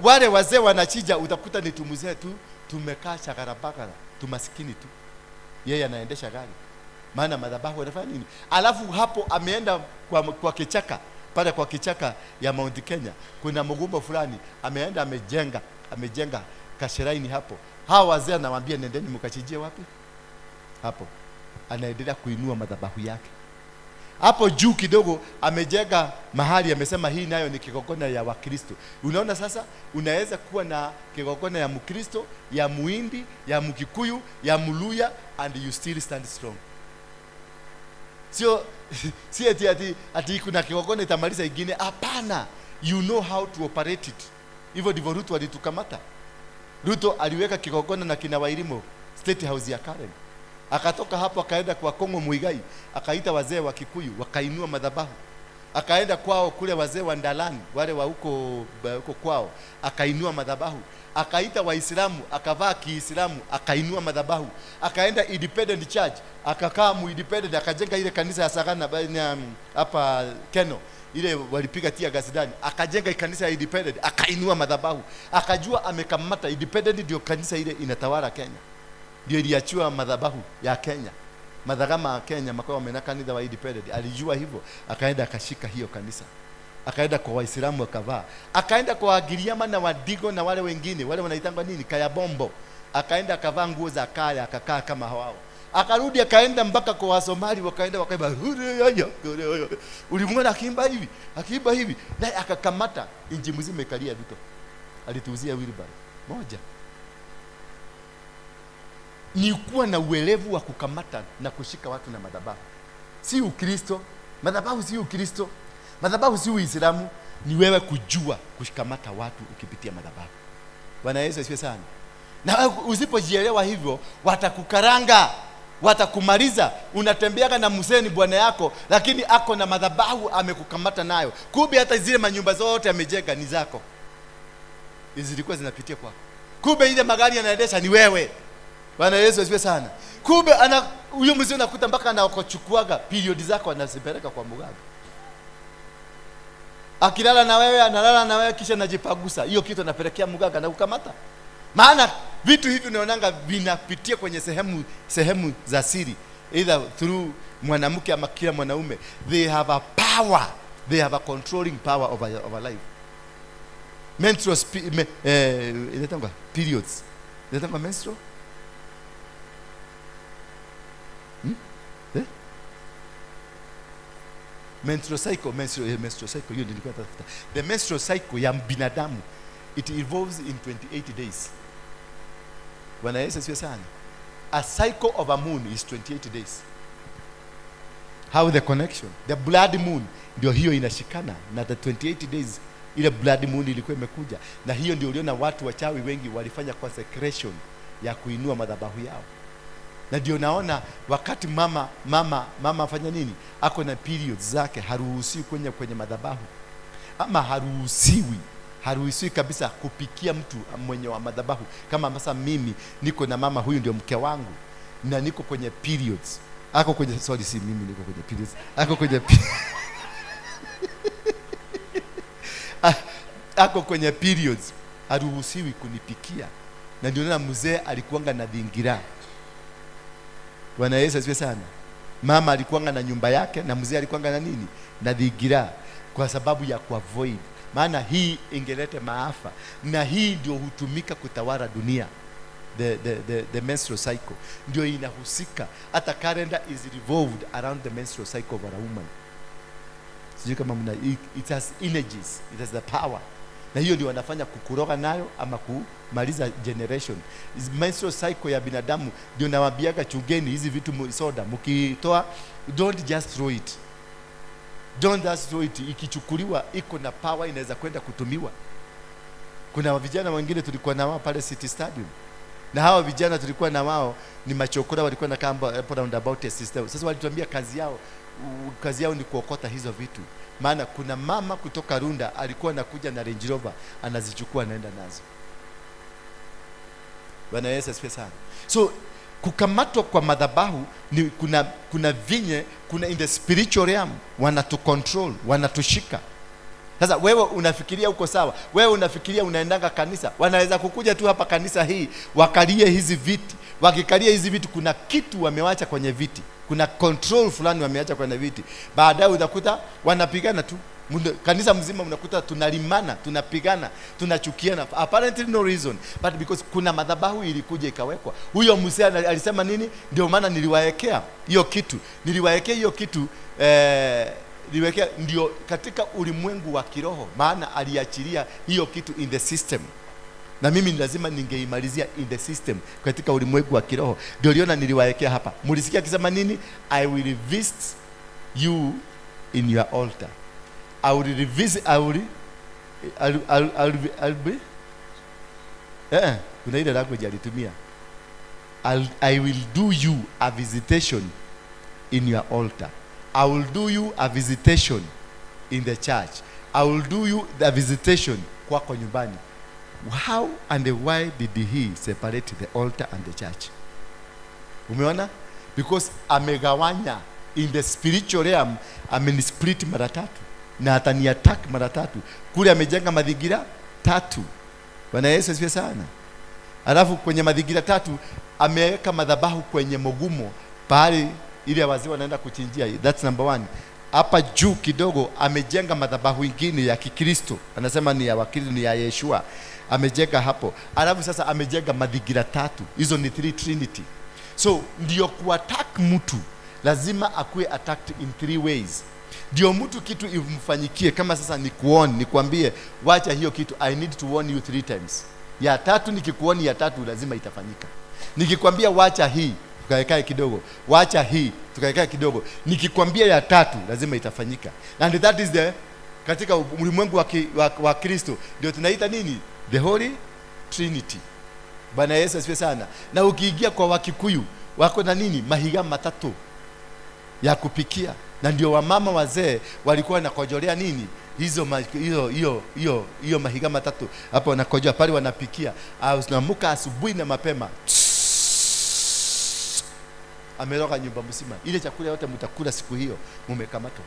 wale wazee wanachija, utakuta ni tumuzee tu, tumekaa chakarabakara, tumasikini tu. Yeye anaendesha gari. Maana madhabahu wanafanya nini? Alafu hapo ameenda kwa kichaka, pale kwa kichaka ya Mount Kenya, kuna mgumbo fulani, ameenda amejenga kashiraini hapo. Hawa wazee anawaambia nendeni mkachijie wapi? Hapo. Anaendelea kuinua madhabahu yake. Hapo juu kidogo amejenga mahali, amesema hii nayo ni kigogona ya Wakristo. Unaona sasa, unaweza kuwa na kigogona ya Mkristo, ya Muhindi, ya Mkikuyu, ya Mluya, and you still stand strong. Sio ati kuna kigogona itamaliza ingine. Hapana, you know how to operate it. Hivyo ndivyo Ruto alitukamata. Ruto aliweka kigogona na kina Wairimo State House ya Karen. Akatoka hapo akaenda kwa Kongo Muigai, akaita wazee wa Kikuyu wakainua madhabahu. Akaenda kwao kule wazee wa Ndalani, wale wa huko kwao, akainua madhabahu. Akaita Waislamu, akavaa Kiislamu, akainua madhabahu. Akaenda Independent Church, akakaa Independent, akajenga ile kanisa ya Sagana hapa Keno, ile walipiga tia gasi ndani, akajenga kanisa ya Independent, akainua madhabahu. Akajua amekamata Independent, ndio kanisa ile inatawala Kenya, ndio iliachua madhabahu ya Kenya. Madhagama ya Kenya makao wamenakanida wa Independent. Alijua hivyo, akaenda akashika hiyo kanisa. Akaenda kwa Waislamu akavaa. Akaenda kwa Wagiriama na Wadigo na wale wengine, wale wanaitangwa nini? Kaya bombo. Akaenda akavaa nguo za kaya, akakaa kama hao. Akarudi akaenda mpaka kwa Wasomali, wakaenda wakaimba ulimwona akiimba hivi, naye akakamata inji mzima ikalia Ruto. Alituuzia wheelbarrow moja. Ni kuwa na uelevu wa kukamata na kushika watu na madhabahu. Si Ukristo. Madhabahu si Ukristo. Madhabahu si Uislamu. Ni wewe kujua kushikamata watu ukipitia madhabahu. Bwana Yesu asifiwe sana. Na usipojielewa hivyo, watakukaranga, watakumaliza. Unatembeaga na mzee bwana yako, lakini ako na madhabahu amekukamata nayo. Kumbe hata zile manyumba zote amejenga ni zako. Hizi zilikuwa zinapitia kwako. Kumbe ile magari anaendesha ni wewe. Bwana Yesu asifiwe sana. Kumbe huyo mzee unakuta mpaka anakochukuaga period zako anazipeleka kwa mganga. Akilala na wewe, analala na wewe, kisha anajipagusa. Hiyo kitu anapelekea mganga na kukamata. Maana vitu hivi unaonanga vinapitia kwenye sehemu za siri, either through mwanamke ama kila mwanaume. They have a power. They have a controlling power over life. Menstrual inatangwa periods. Inatangwa menstrual? Menstrual cycle, hiyo nilikuwa natafuta. The menstrual cycle ya binadamu, it evolves in 28 days. Bwana Yesu asifiwe sana. A cycle of a moon is 28 days. How the connection? The blood moon ndio hiyo inashikana na the 28 days. Ile blood moon ilikuwa imekuja, na hiyo ndio uliona watu wachawi wengi walifanya consecration ya kuinua madhabahu yao. Na ndio naona wakati mama afanya nini? Ako na periods zake, haruhusiwi kwenye madhabahu. Ama haruhusiwi kabisa kupikia mtu mwenye wa madhabahu. Kama sasa mimi niko na mama, huyu ndio mke wangu, na niko kwenye periods. Ako kwenye mimi niko kwenye periods. Ako kwenye ako kwenye periods, haruhusiwi kunipikia. Na ndio naona mzee alikuanga na dhingira. Bwana Yesu asifiwe sana. Mama alikuanga na nyumba yake na mzee alikuanga na nini? Na dhingira, kwa sababu ya kuavoid. Maana hii ingelete maafa, na hii ndio hutumika kutawala dunia. The menstrual cycle ndio inahusika. Hata calendar is revolved around the menstrual cycle of a woman. Sijui kama it has energies, it has the power. Na hiyo ndio wanafanya kukuroga nayo ama kumaliza generation. Menstrual cycle ya binadamu ndio nawaambiaga, chungeni hizi vitu soda mkitoa, don't just throw it. Don't just throw it. Ikichukuliwa iko na power, inaweza kwenda kutumiwa. Kuna vijana wengine tulikuwa na wao pale City Stadium, na hawa vijana tulikuwa na wao ni machokora, walikuwa na kamba round about a system. Sasa walituambia kazi yao ni kuokota hizo vitu, maana kuna mama kutoka Runda alikuwa anakuja na Range Rover, anazichukua anaenda nazo. Bwana Yesu asifiwe sana. So kukamatwa kwa madhabahu ni kuna vinye, kuna in the spiritual realm wanatu control, wanatushika. Sasa wewe unafikiria uko sawa, wewe unafikiria unaendanga kanisa, wanaweza kukuja tu hapa kanisa hii wakalie hizi viti. Wakikalia hizi viti, kuna kitu wamewacha kwenye viti, kuna control fulani wameacha kwenye viti. Baadaye utakuta wanapigana tu, kanisa mzima unakuta tunalimana, tunapigana, tunachukiana, apparently no reason, but because kuna madhabahu ilikuja ikawekwa. Huyo mzee alisema nini? Ndio maana niliwaekea hiyo kitu, niliwekea ndio katika ulimwengu wa kiroho, maana aliachilia hiyo kitu in the system, na mimi lazima ningeimalizia in the system katika ulimwengu wa kiroho. Ndio liona niliwaekea hapa. Mlisikia akisema nini? I will visit you in your altar. I'll be kuna ile language alitumia, I will do you a visitation in your altar. I will do you a visitation in the church. I will do you the visitation kwako nyumbani. How and why did he separate the altar and the church? Umeona? Because amegawanya in the spiritual realm, amenisplit mara tatu na atani attack mara tatu. Kule amejenga madhigira tatu. Bwana Yesu asifiwe sana. Alafu kwenye madhigira tatu ameweka madhabahu kwenye Mogumo, pale ile wazee wanaenda kuchinjia. That's number one. Hapa juu kidogo amejenga madhabahu ingine ya Kikristo, anasema ni ya Wakristo, ni ya Yeshua, amejenga hapo. Alafu sasa amejenga madhigira tatu. Hizo ni three trinity. So ndio kuattack mtu lazima akue attacked in three ways. Ndio mtu kitu imfanyikie. Kama sasa nikwambie wacha hiyo kitu, I need to warn you 3 times. Ya tatu nikikuoni, ya tatu lazima itafanyika. Nikikwambia wacha hii, tukaekae kidogo, wacha hii, tukaekae kidogo, nikikwambia ya tatu lazima itafanyika. And that is the katika ulimwengu wa Kristo ndio tunaita nini? The Holy Trinity. Bwana Yesu asifiwe sana. Na ukiingia kwa Wakikuyu wako na nini? Mahiga matatu ya kupikia. Na ndio wamama wazee walikuwa wanakojolea nini? Hiyo mahiga matatu hapo wanakojoa pale, wanapikia. Unaamka asubuhi na mapema, ameroga nyumba mzima. Ile chakula yote mtakula siku hiyo mumekamatwa.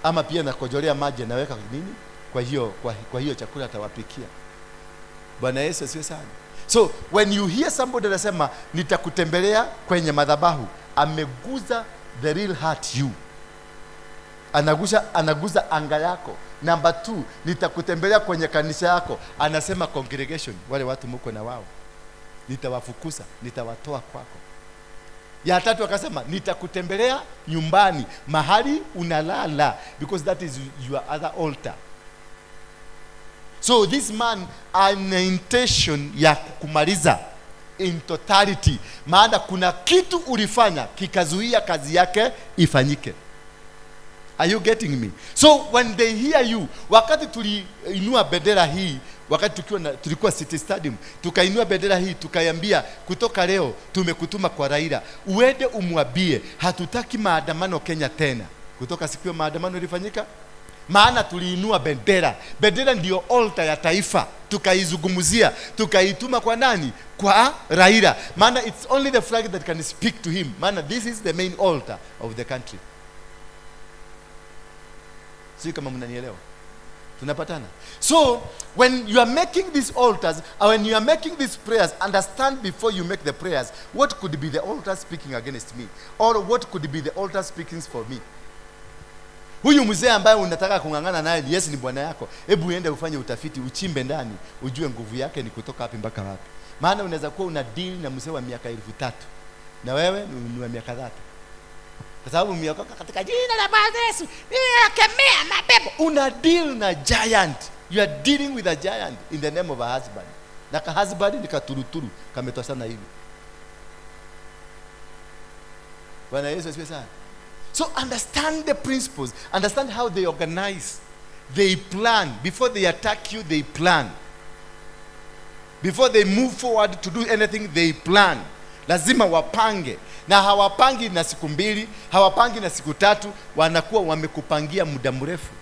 Ama pia nakojolea maji naweka nini? Kwa hiyo chakula atawapikia. Bwana Yesu asifiwe sana. So when you hear somebody anasema nitakutembelea kwenye madhabahu, ameguza the real heart you. Anaguza anga yako. Number 2, nitakutembelea kwenye kanisa yako, anasema congregation, wale watu mko na wao nitawafukuza, nitawatoa kwako. Ya tatu akasema nitakutembelea nyumbani, mahali unalala, because that is your other altar. So this man ana intention ya kumaliza in totality, maana kuna kitu ulifanya kikazuia kazi yake ifanyike. Are you getting me? So when they hear you, wakati tuliinua bendera hii, wakati tulikuwa City Stadium, tukainua bendera hii, tukaiambia kutoka leo tumekutuma kwa Raila, uende umwambie hatutaki maandamano Kenya tena. Kutoka siku hiyo maandamano ilifanyika, maana tuliinua bendera. Bendera ndio altar ya taifa, tukaizungumzia, tukaituma kwa nani? Kwa Raila. Maana it's only the flag that can speak to him. Maana this is the main altar of the country. Si kama mnanielewa? Tunapatana? So when you are making these altars, or when you are making these prayers, understand before you make the prayers, what could be the altar speaking against me, or what could be the altar speaking for me. Huyu mzee ambaye unataka kungangana naye, yes ni bwana yako, hebu uende ufanye utafiti, uchimbe ndani, ujue nguvu yake ni kutoka wapi mpaka wapi. Maana unaweza kuwa una deal na mzee wa miaka 1000 na wewe ni wa miaka 3. Kwa sababu umeokoka katika jina la Bwana Yesu, ninakemea mapepo. Una deal na giant. You are dealing with a giant in the name of a husband. Na ka husband ni katuruturu, kametosana hivi. Bwana Yesu asifiwe sana. So understand the principles, understand how they organize. They plan. Before they attack you, they plan. Before they move forward to do anything, they plan. Lazima wapange. Na hawapangi na siku mbili, hawapangi na siku tatu, wanakuwa wamekupangia muda mrefu.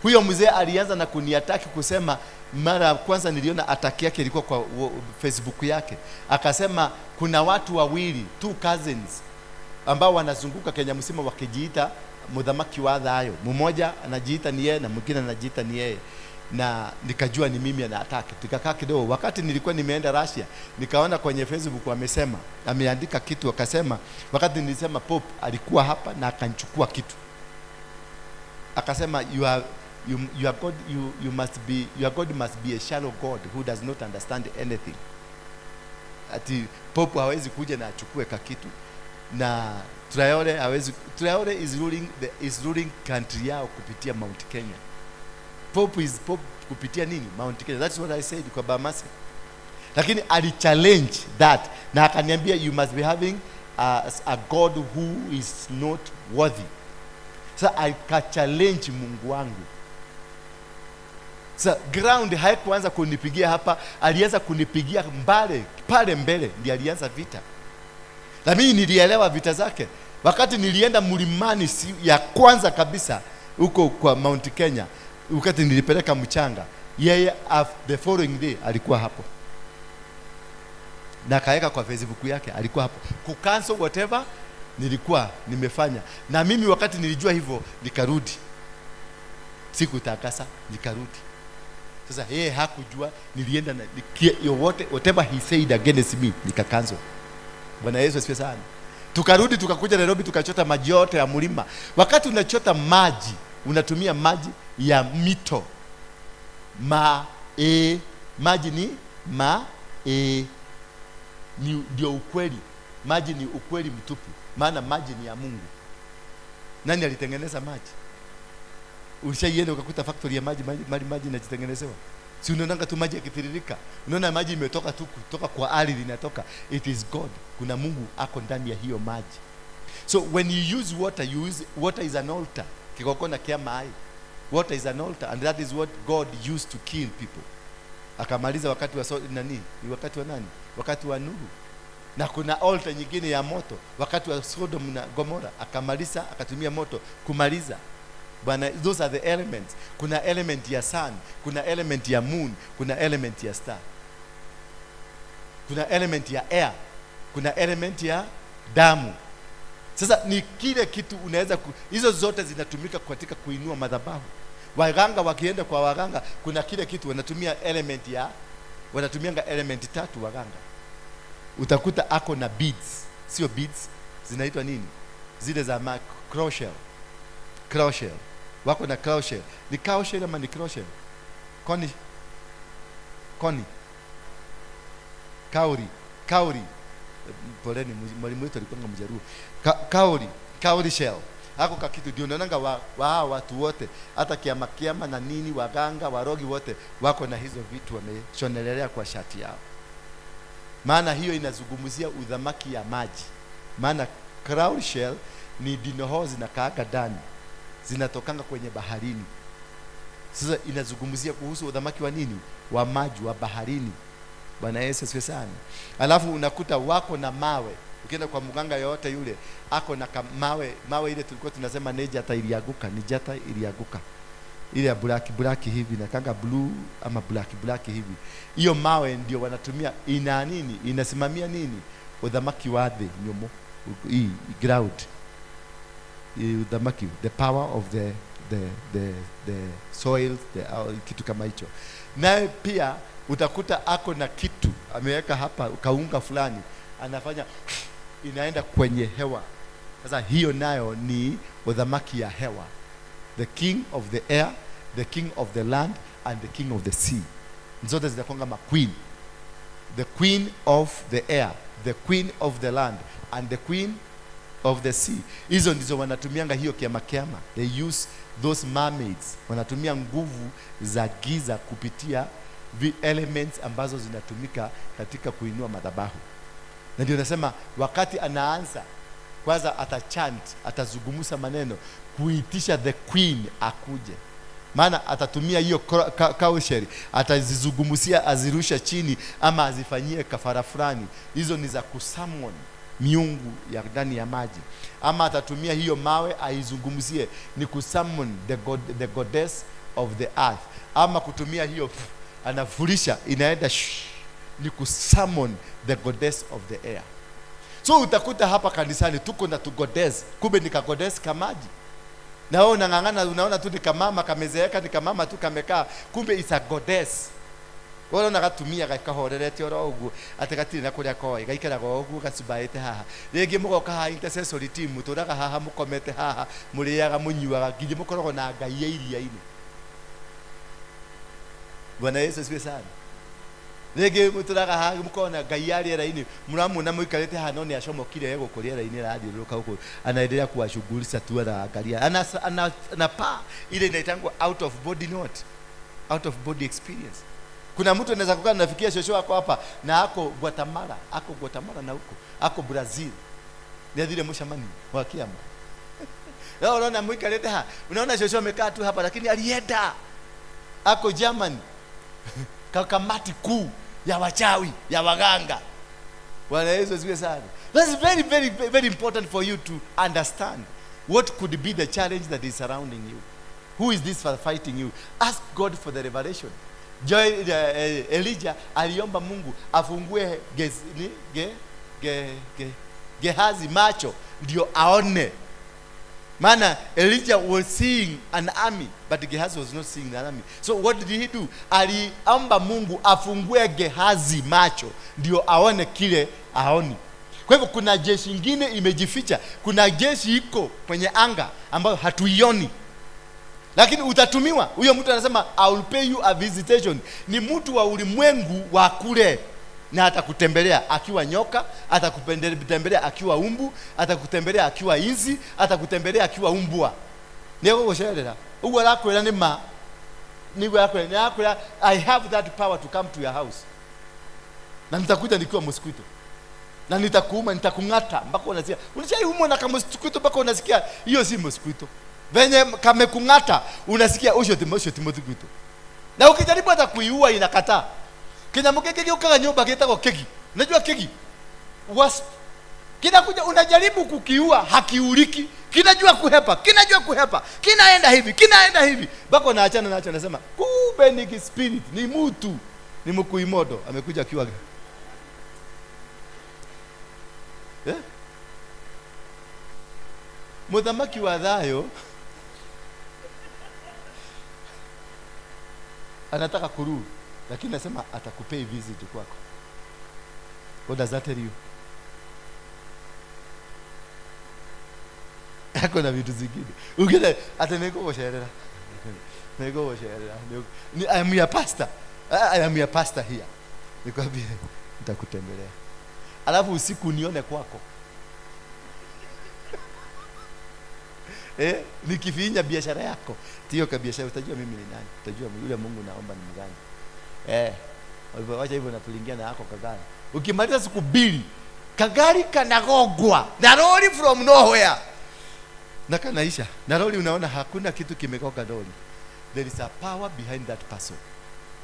Huyo mzee alianza na kuniataki kusema, mara kwanza niliona ataki yake ilikuwa kwa Facebook yake. Akasema kuna watu wawili, 2 cousins, ambao wanazunguka Kenya mzima wakijiita mudhamaki wa Thayo. Mmoja anajiita ni yeye na mwingine anajiita ni yeye. Na nikajua ni mimi anaataki. Tukakaa kidogo. Wakati nilikuwa nimeenda Russia, nikaona kwenye Facebook wamesema, ameandika kitu akasema, wakati nilisema Pope alikuwa hapa na akanichukua kitu. Akasema your God must be a shallow God who does not understand anything. Ati Pope hawezi kuja na achukue kitu. Na Traore is ruling country yao kupitia Mount Kenya. Pope is Pope kupitia nini? Mount Kenya. That's what I said kwa Bamase. Lakini ali challenge that na akaniambia you must be having a God who is not worthy. Sasa aka challenge Mungu wangu. Sasa ground haikuanza kunipigia hapa, alianza kunipigia pale mbele ndiye alianza vita. Na mimi nilielewa vita zake. Wakati nilienda mlimani ya kwanza kabisa huko kwa Mount Kenya, wakati nilipeleka mchanga, yeye the following day alikuwa hapo. Na kaeka kwa Facebook yake alikuwa hapo. Kucancel whatever nilikuwa nimefanya. Na mimi wakati nilijua hivyo nikarudi. Sikutakasa, nikarudi. Sasa yeye hakujua, nilienda na whatever he said against me nikacancel. Bwana Yesu asifiwe sana. Tukarudi tukakuja Nairobi tukachota maji yote ya mlima. Wakati unachota maji, unatumia maji ya mito. Maji ni ndio ukweli. Maji ni ukweli mtupu. Maana maji ni ya Mungu. Nani alitengeneza maji? Ulishaienda ukakuta factory ya maji inajitengenezewa? Si unaona tu maji yakitiririka. Unaona maji imetoka tu kutoka kwa ardhi inatoka. It is God. Kuna Mungu ako ndani ya hiyo maji. So when you use water is an altar. Kikokona kia mai. Water is an altar and that is what God used to kill people. Akamaliza wakati wa nani? Ni wakati wa nani? Wakati wa Nuhu. Na kuna altar nyingine ya moto wakati wa Sodom na Gomora, akamaliza akatumia moto kumaliza. Bwana, those are the elements. Kuna element ya sun, kuna element ya moon, kuna element ya star. Kuna element ya air, kuna element ya damu. Sasa ni kile kitu unaweza hizo zote zinatumika katika kuinua madhabahu. Waganga wakienda kwa waganga, kuna kile kitu wanatumia wanatumianga element 3 waganga. Utakuta ako na beads, sio beads, zinaitwa nini? Zile za crochet. Wako na crochet. Ni crochet ama ni crochet? Kauri. Poleni mwalimu wetu alikuwa mjaruo. Kauri shell. Hako kakitu ndio unaonanga watu wote, hata kiama na nini, waganga, warogi wote wako na hizo vitu wameshonelelea kwa shati yao. Maana hiyo inazungumzia udhamaki ya maji. Maana crowd shell ni dinoho zinakaaga ndani, zinatokanga kwenye baharini. Sasa inazungumzia kuhusu udhamaki wa nini? Wa maji wa baharini. Bwana Yesu asifiwe sana. Alafu unakuta wako na mawe. Ukienda kwa mganga yote yule ako na mawe ile tulikuwa tunasema nejata ilianguka. Ile ya black hivi na kanga blue ama black hivi. Hiyo mawe ndio wanatumia ina nini? Inasimamia nini? Udhamaki wa ardhi nyomo. Hii ground. Udhamaki, the power of the soil, kitu kama hicho. Naye pia utakuta ako na kitu ameweka hapa kaunga fulani, anafanya inaenda kwenye hewa. Sasa hiyo nayo ni udhamaki ya hewa. The king of the air, the king of the land and the king of the sea. Zote zinakonga queen. The queen of the air, the queen of the land and the queen of the sea. Hizo ndizo wanatumianga hiyo kiama. They use those mermaids. Wanatumia nguvu za giza kupitia elements ambazo zinatumika katika kuinua madhabahu. Na ndio nasema wakati anaanza kwanza atachant, atazungumza maneno kuitisha the queen akuje. Maana atatumia hiyo kausheri, atazizungumzia, azirusha chini ama azifanyie kafara fulani. Hizo ni za kusummon miungu ya ndani ya maji. Ama atatumia hiyo mawe aizungumzie, ni kusummon the goddess of the earth. Ama kutumia hiyo anafurisha inaenda ni kusummon the goddess of the air. So utakuta hapa kanisani tuko na tu goddess, kumbe ni ka goddess kamaji. Na wewe unang'ang'ana, unaona tu ni kama kamezeeka, ni kama tu kamekaa, kumbe is a goddess. Wala unagatumia gakahorerete oro ugu atakati na kuria koi gaikara go ugu gasubaite haha rege mugoka ha intercessory team turaga haha mukomete haha muriyaga munyuaga ngije mukorogo na ngai ya iria-ini. Bwana Yesu asifiwe sana. Rege muturaga haha mukona ngai ya riera-ini muramuna muikarite haha none acomokire yego kuria riera-ini rathiuruka huko anaendelea kuwashughulisha tu na angalia ana pa ile inaitangwa out of body note, out of body experience. Kuna mtu anaweza kukaa nafikia shosho wako hapa na ako Guatemala na huko ako Brazil ni adile mshamani wa kiama. Leo unaona mwikalete ha, unaona shosho amekaa tu hapa lakini alienda ako Germany kamati kuu ya wachawi ya waganga. Bwana Yesu asifiwe sana. That's very very very important for you to understand what could be the challenge that is surrounding you. Who is this for fighting you? Ask God for the revelation. Elijah aliomba Mungu afungue Gehazi macho ndio aone. Maana Elijah was seeing an army but Gehazi was not seeing an army. So what did he do? Aliomba Mungu afungue Gehazi macho ndio aone kile aoni. Kwa hivyo kuna jeshi lingine imejificha, kuna jeshi iko kwenye anga ambayo hatuioni. Lakini utatumiwa. Huyo mtu anasema I will pay you a visitation. Ni mtu wa ulimwengu wa kule, na atakutembelea akiwa nyoka, atakutembelea akiwa umbu, atakutembelea akiwa inzi, atakutembelea akiwa umbwa. Niyo gusherera. Ugo rakwera ni ma. Nigo rakwera I have that power to come to your house. Na nitakuja nikiwa mosquito. Na nitakuuma, nitakung'ata mpaka unasikia. Unashaiumwa na kama mosquito mpaka unasikia hiyo si mosquito. Venye kamekung'ata unasikia usho timotikuito. Na ukijaribu hata kuiua inakataa. Kinyamukeke ukaga nyumba kitako keki. Unajua keki? Wasp. Kinakuja unajaribu kukiua hakiuliki. Kinajua kuhepa. Kinaenda hivi. Bako naachana nasema, "Kumbe ni kispirit, ni mtu, ni mkuimodo amekuja akiwa." Muthamaki wa Thayo anataka kurudi, lakini nasema atakupei visit kwako. What does that tell you? Hako na vitu zingine. Ukile ataneko washerera. Nego washerera. I am your pastor. I am your pastor here. Nikwambia nitakutembelea. Alafu usiku nione kwako. Nikifinya biashara yako. Tio ka biashara utajua mimi ni nani. Utajua yule Mungu naomba ni mgani. Wacha hivyo natulingia na yako kagari. Ukimaliza siku 2, kagari kanagogwa. Na lori from nowhere. Na kanaisha. Na lori unaona hakuna kitu kimegoga lori. There is a power behind that person.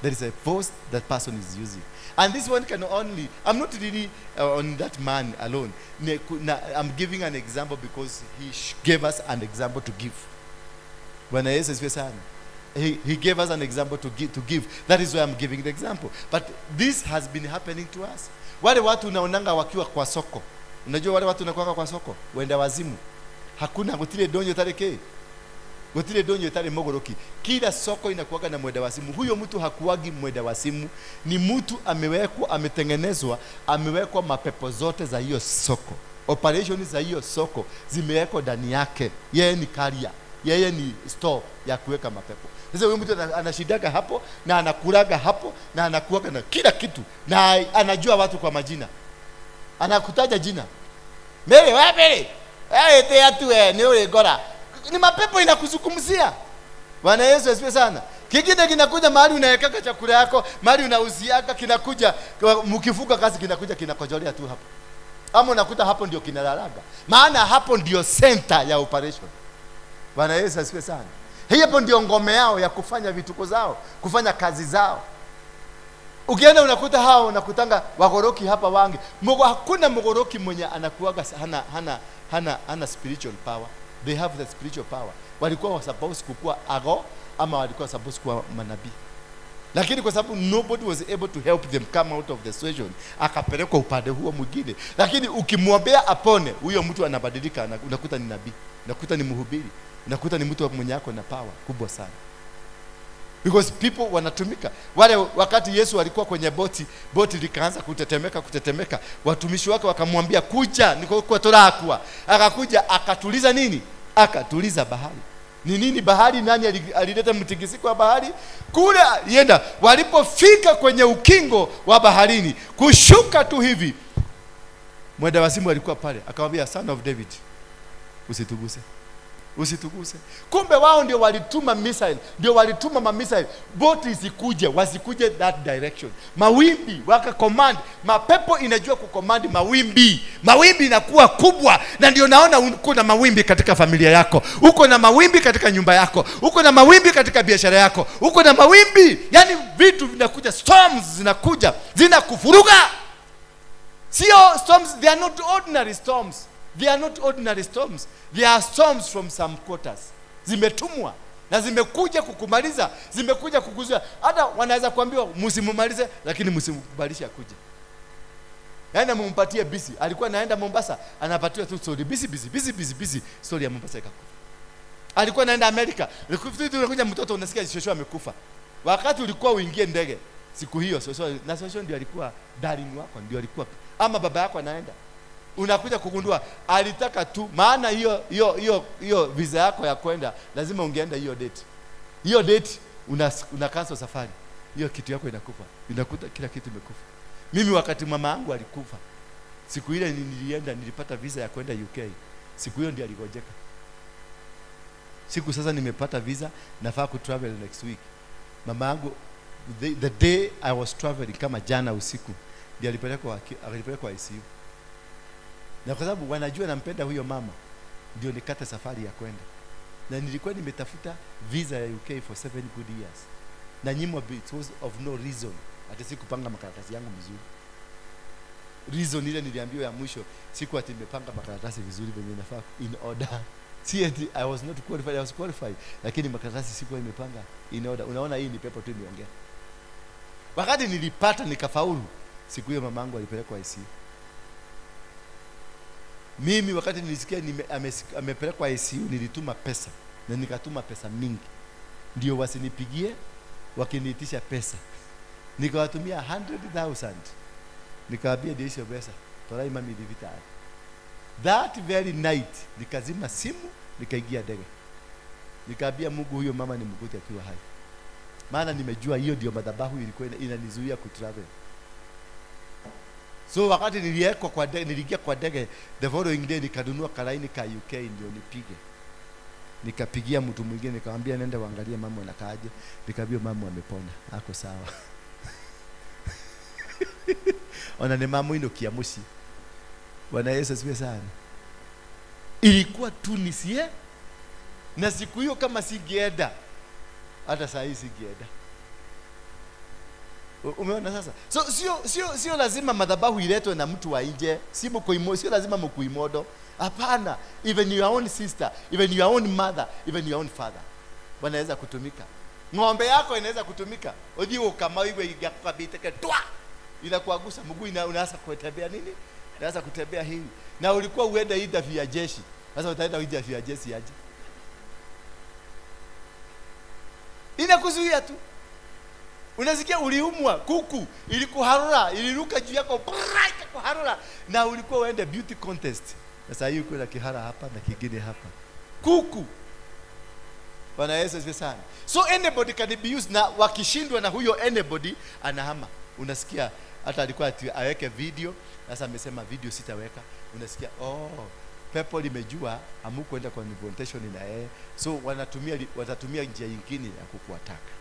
There is a force that person is using. And this one can only, I'm not really on that man alone. I'm giving an example because he gave us an example to give. When I say he gave us an example to give. That is why I'm giving the example. But this has been happening to us. Wale watu unaonanga wakiwa kwa soko. Unajua wale watu unakuwa kwa soko, wenda wazimu. Hakuna gutile donyo tareke. Gutile donyo tare mogoroki. Kila soko inakuwaga na mwenda wasimu. Huyo mtu hakuwagi mwenda wasimu, ni mtu amewekwa, ametengenezwa, amewekwa mapepo zote za hiyo soko. Operations za hiyo soko zimewekwa ndani yake. Yeye ni carrier. Yeye ni store ya kuweka mapepo. Sasa huyo mtu anashidaga hapo na anakuraga hapo na anakuwaga na kila kitu na anajua watu kwa majina. Anakutaja jina. Mary, wapi? Te atu ni ule gora. Ni mapepo inakusukumzia. Bwana Yesu asifiwe sana. Kingine kinakuja mahali unaweka chakula yako, mahali unauziaka kinakuja, mkifuka kazi kinakuja kinakojolea tu hapo. ama unakuta hapo ndio kinalalaga, maana hapo ndio center ya operation. Bwana Yesu asifiwe sana. Hapo ndio ngome yao ya kufanya vituko zao, kufanya kazi zao. Ukienda unakuta hao, unakutanga wagoroki hapa wangi. Hakuna mgoroki mwenye anakuaga hana spiritual power. They have the spiritual power. Walikuwa supposed kukua ago, ama walikuwa supposed kuwa manabii. Lakini kwa sababu nobody was able to help them come out of the situation, akapelekwa upande huo mwingine. Lakini ukimwombea apone, huyo mtu anabadilika, unakuta ni nabii, unakuta ni mhubiri, unakuta ni mtu mwenye ako na power kubwa sana. Because people wanatumika. Wale wakati Yesu alikuwa kwenye boti likaanza kutetemeka, watumishi wake wakamwambia kuja niko kwa torakwa. Akakuja akatuliza nini? Akatuliza bahari. Ni nini bahari? Nani alileta mtikisiko wa bahari? Kule yenda walipofika kwenye ukingo wa baharini, kushuka tu hivi, mwenda wazimu alikuwa pale, akamwambia son of David, usituguse. Kumbe wao ndio walituma missile, ndio walituma missile, boti isikuje, wasikuje that direction. Mawimbi waka command, mapepo inajua kucommand mawimbi. Mawimbi inakuwa kubwa, na ndio naona uko na mawimbi katika familia yako, uko na mawimbi katika nyumba yako, uko na mawimbi katika biashara yako, uko na mawimbi, yani vitu vinakuja, storms zinakuja, zinakufuruga. Sio storms, they are not ordinary storms. They are not ordinary storms. They are storms from some quarters. Zimetumwa na zimekuja kukumaliza, zimekuja kukuzuia. Hata wanaweza kuambiwa msimumalize, lakini msimkubalishe akuje. Yaani mumpatie busy. Alikuwa anaenda Mombasa, anapatiwa tu story busy. Story ya Mombasa ikakufa. Alikuwa anaenda Amerika, unakuja mtoto unasikia shosho amekufa. Wakati ulikuwa uingie ndege siku hiyo, shosho ndio alikuwa darling wako, ndio alikuwa, ama baba yako anaenda. Unakuja kugundua alitaka tu, maana hiyo visa yako ya kwenda lazima ungeenda hiyo date. Hiyo date una cancel safari. Hiyo kitu yako inakufa. Unakuta kila kitu imekufa. Mimi wakati mama yangu alikufa, siku ile nilienda, nilipata visa ya kwenda UK. Siku hiyo ndiyo aligojeka. Siku sasa nimepata visa, nafaa ku travel next week. Mama yangu the day I was traveling, kama jana usiku, ndiyo alipelekwa ICU. Na kwa sababu wanajua nampenda huyo mama, ndio nikata safari ya kwenda. Na nilikuwa nimetafuta visa ya UK for 7 good years. Na nyimwa, it was of no reason. Hata sikupanga makaratasi yangu vizuri. Reason ile niliambiwa ya mwisho, siku ati nimepanga makaratasi vizuri venye nafaa in order. See, I was not qualified, I was qualified. Lakini makaratasi sikuwa nimepanga in order. Unaona hii ni pepo tu niongea. Wakati nilipata nikafaulu, siku hiyo mamangu alipelekwa ICU. Mimi wakati nilisikia amepelekwa ICU, nilituma pesa, na nikatuma pesa mingi ndio wasinipigie wakiniitisha pesa. Nikawatumia 100,000. Nikawaambia ndio hiyo pesa, torai mami divita. That very night nikazima simu, nikaingia ndege. Nikaambia Mungu, huyo mama ni mkuti akiwa hai. Maana nimejua hiyo ndio madhabahu ilikuwa inanizuia kutravel. So wakati niliingia kwa ndege, the following day nikanunua kalaini ka UK ndio nipige. Nikapigia mtu mwingine, nikamwambia nenda waangalie mama anakaaje. Nikaambia mama amepona, ako sawa. Ona ni mama ino kiamushi. Bwana Yesu asifiwe sana. Ilikuwa tu nisie, na siku hiyo kama singeenda, hata saa hii singeenda. Umeona sasa? So sio lazima madhabahu iletwe na mtu wa nje. Sio lazima mkuimodo. Hapana, even your own sister, even your own mother, even your own father wanaweza kutumika. Ng'ombe yako inaweza kutumika. Odiwo kama iwe yakabiteke twa, inakuagusa mguu, unaanza kutembea nini? Unaanza kutembea hivi. Na ulikuwa uende interview ya jeshi. Sasa utaenda interview ya jeshi aje? Inakuzuia tu. Unasikia uliumwa, kuku ilikuharura, iliruka juu yako, kuharura, na ulikuwa uende beauty contest. Sasa hiyo kuna kihara hapa na kingine hapa. Kuku. Bwana Yesu asifiwe sana. So anybody can be used, na wakishindwa na huyo anybody anahama. Unasikia hata alikuwa aweke video, sasa amesema video sitaweka. Unasikia pepo limejua amukwenda kwa invitation na yeye. So watatumia njia nyingine ya kukuataka.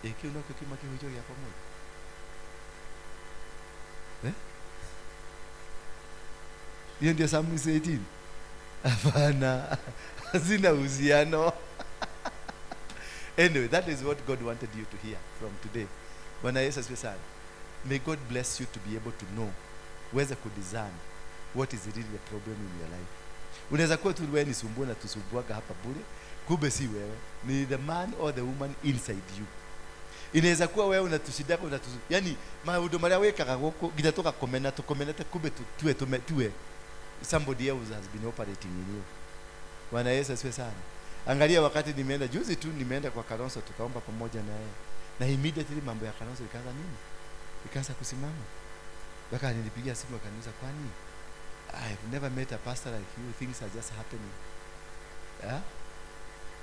Ikiwa nako kima kihojo ya pamoja. Hiyo ndio Psalm 18. Hapana. Hazina uhusiano. Anyway, that is what God wanted you to hear from today. Bwana Yesu asifiwe sana. May God bless you to be able to know, uweze kudiscern what is really the problem in your life. Unaweza kuwa tu wewe ni sumbua na tusumbuaga hapa bure, kumbe si wewe, ni the man or the woman inside you. Inaweza kuwa wewe unatushidaka yani maundu maria wekaga guku gitatoka komenate kumbe tuwe somebody else has been operating in you. Bwana Yesu asifiwe sana. Angalia wakati nimeenda juzi tu, nimeenda kwa Kalonzo tukaomba pamoja na yeye, na immediately mambo ya Kalonzo ikaanza nini, ikaanza kusimama. Wakati nilipigia simu akaniuliza, kwani I've never met a pastor like you, things are just happening.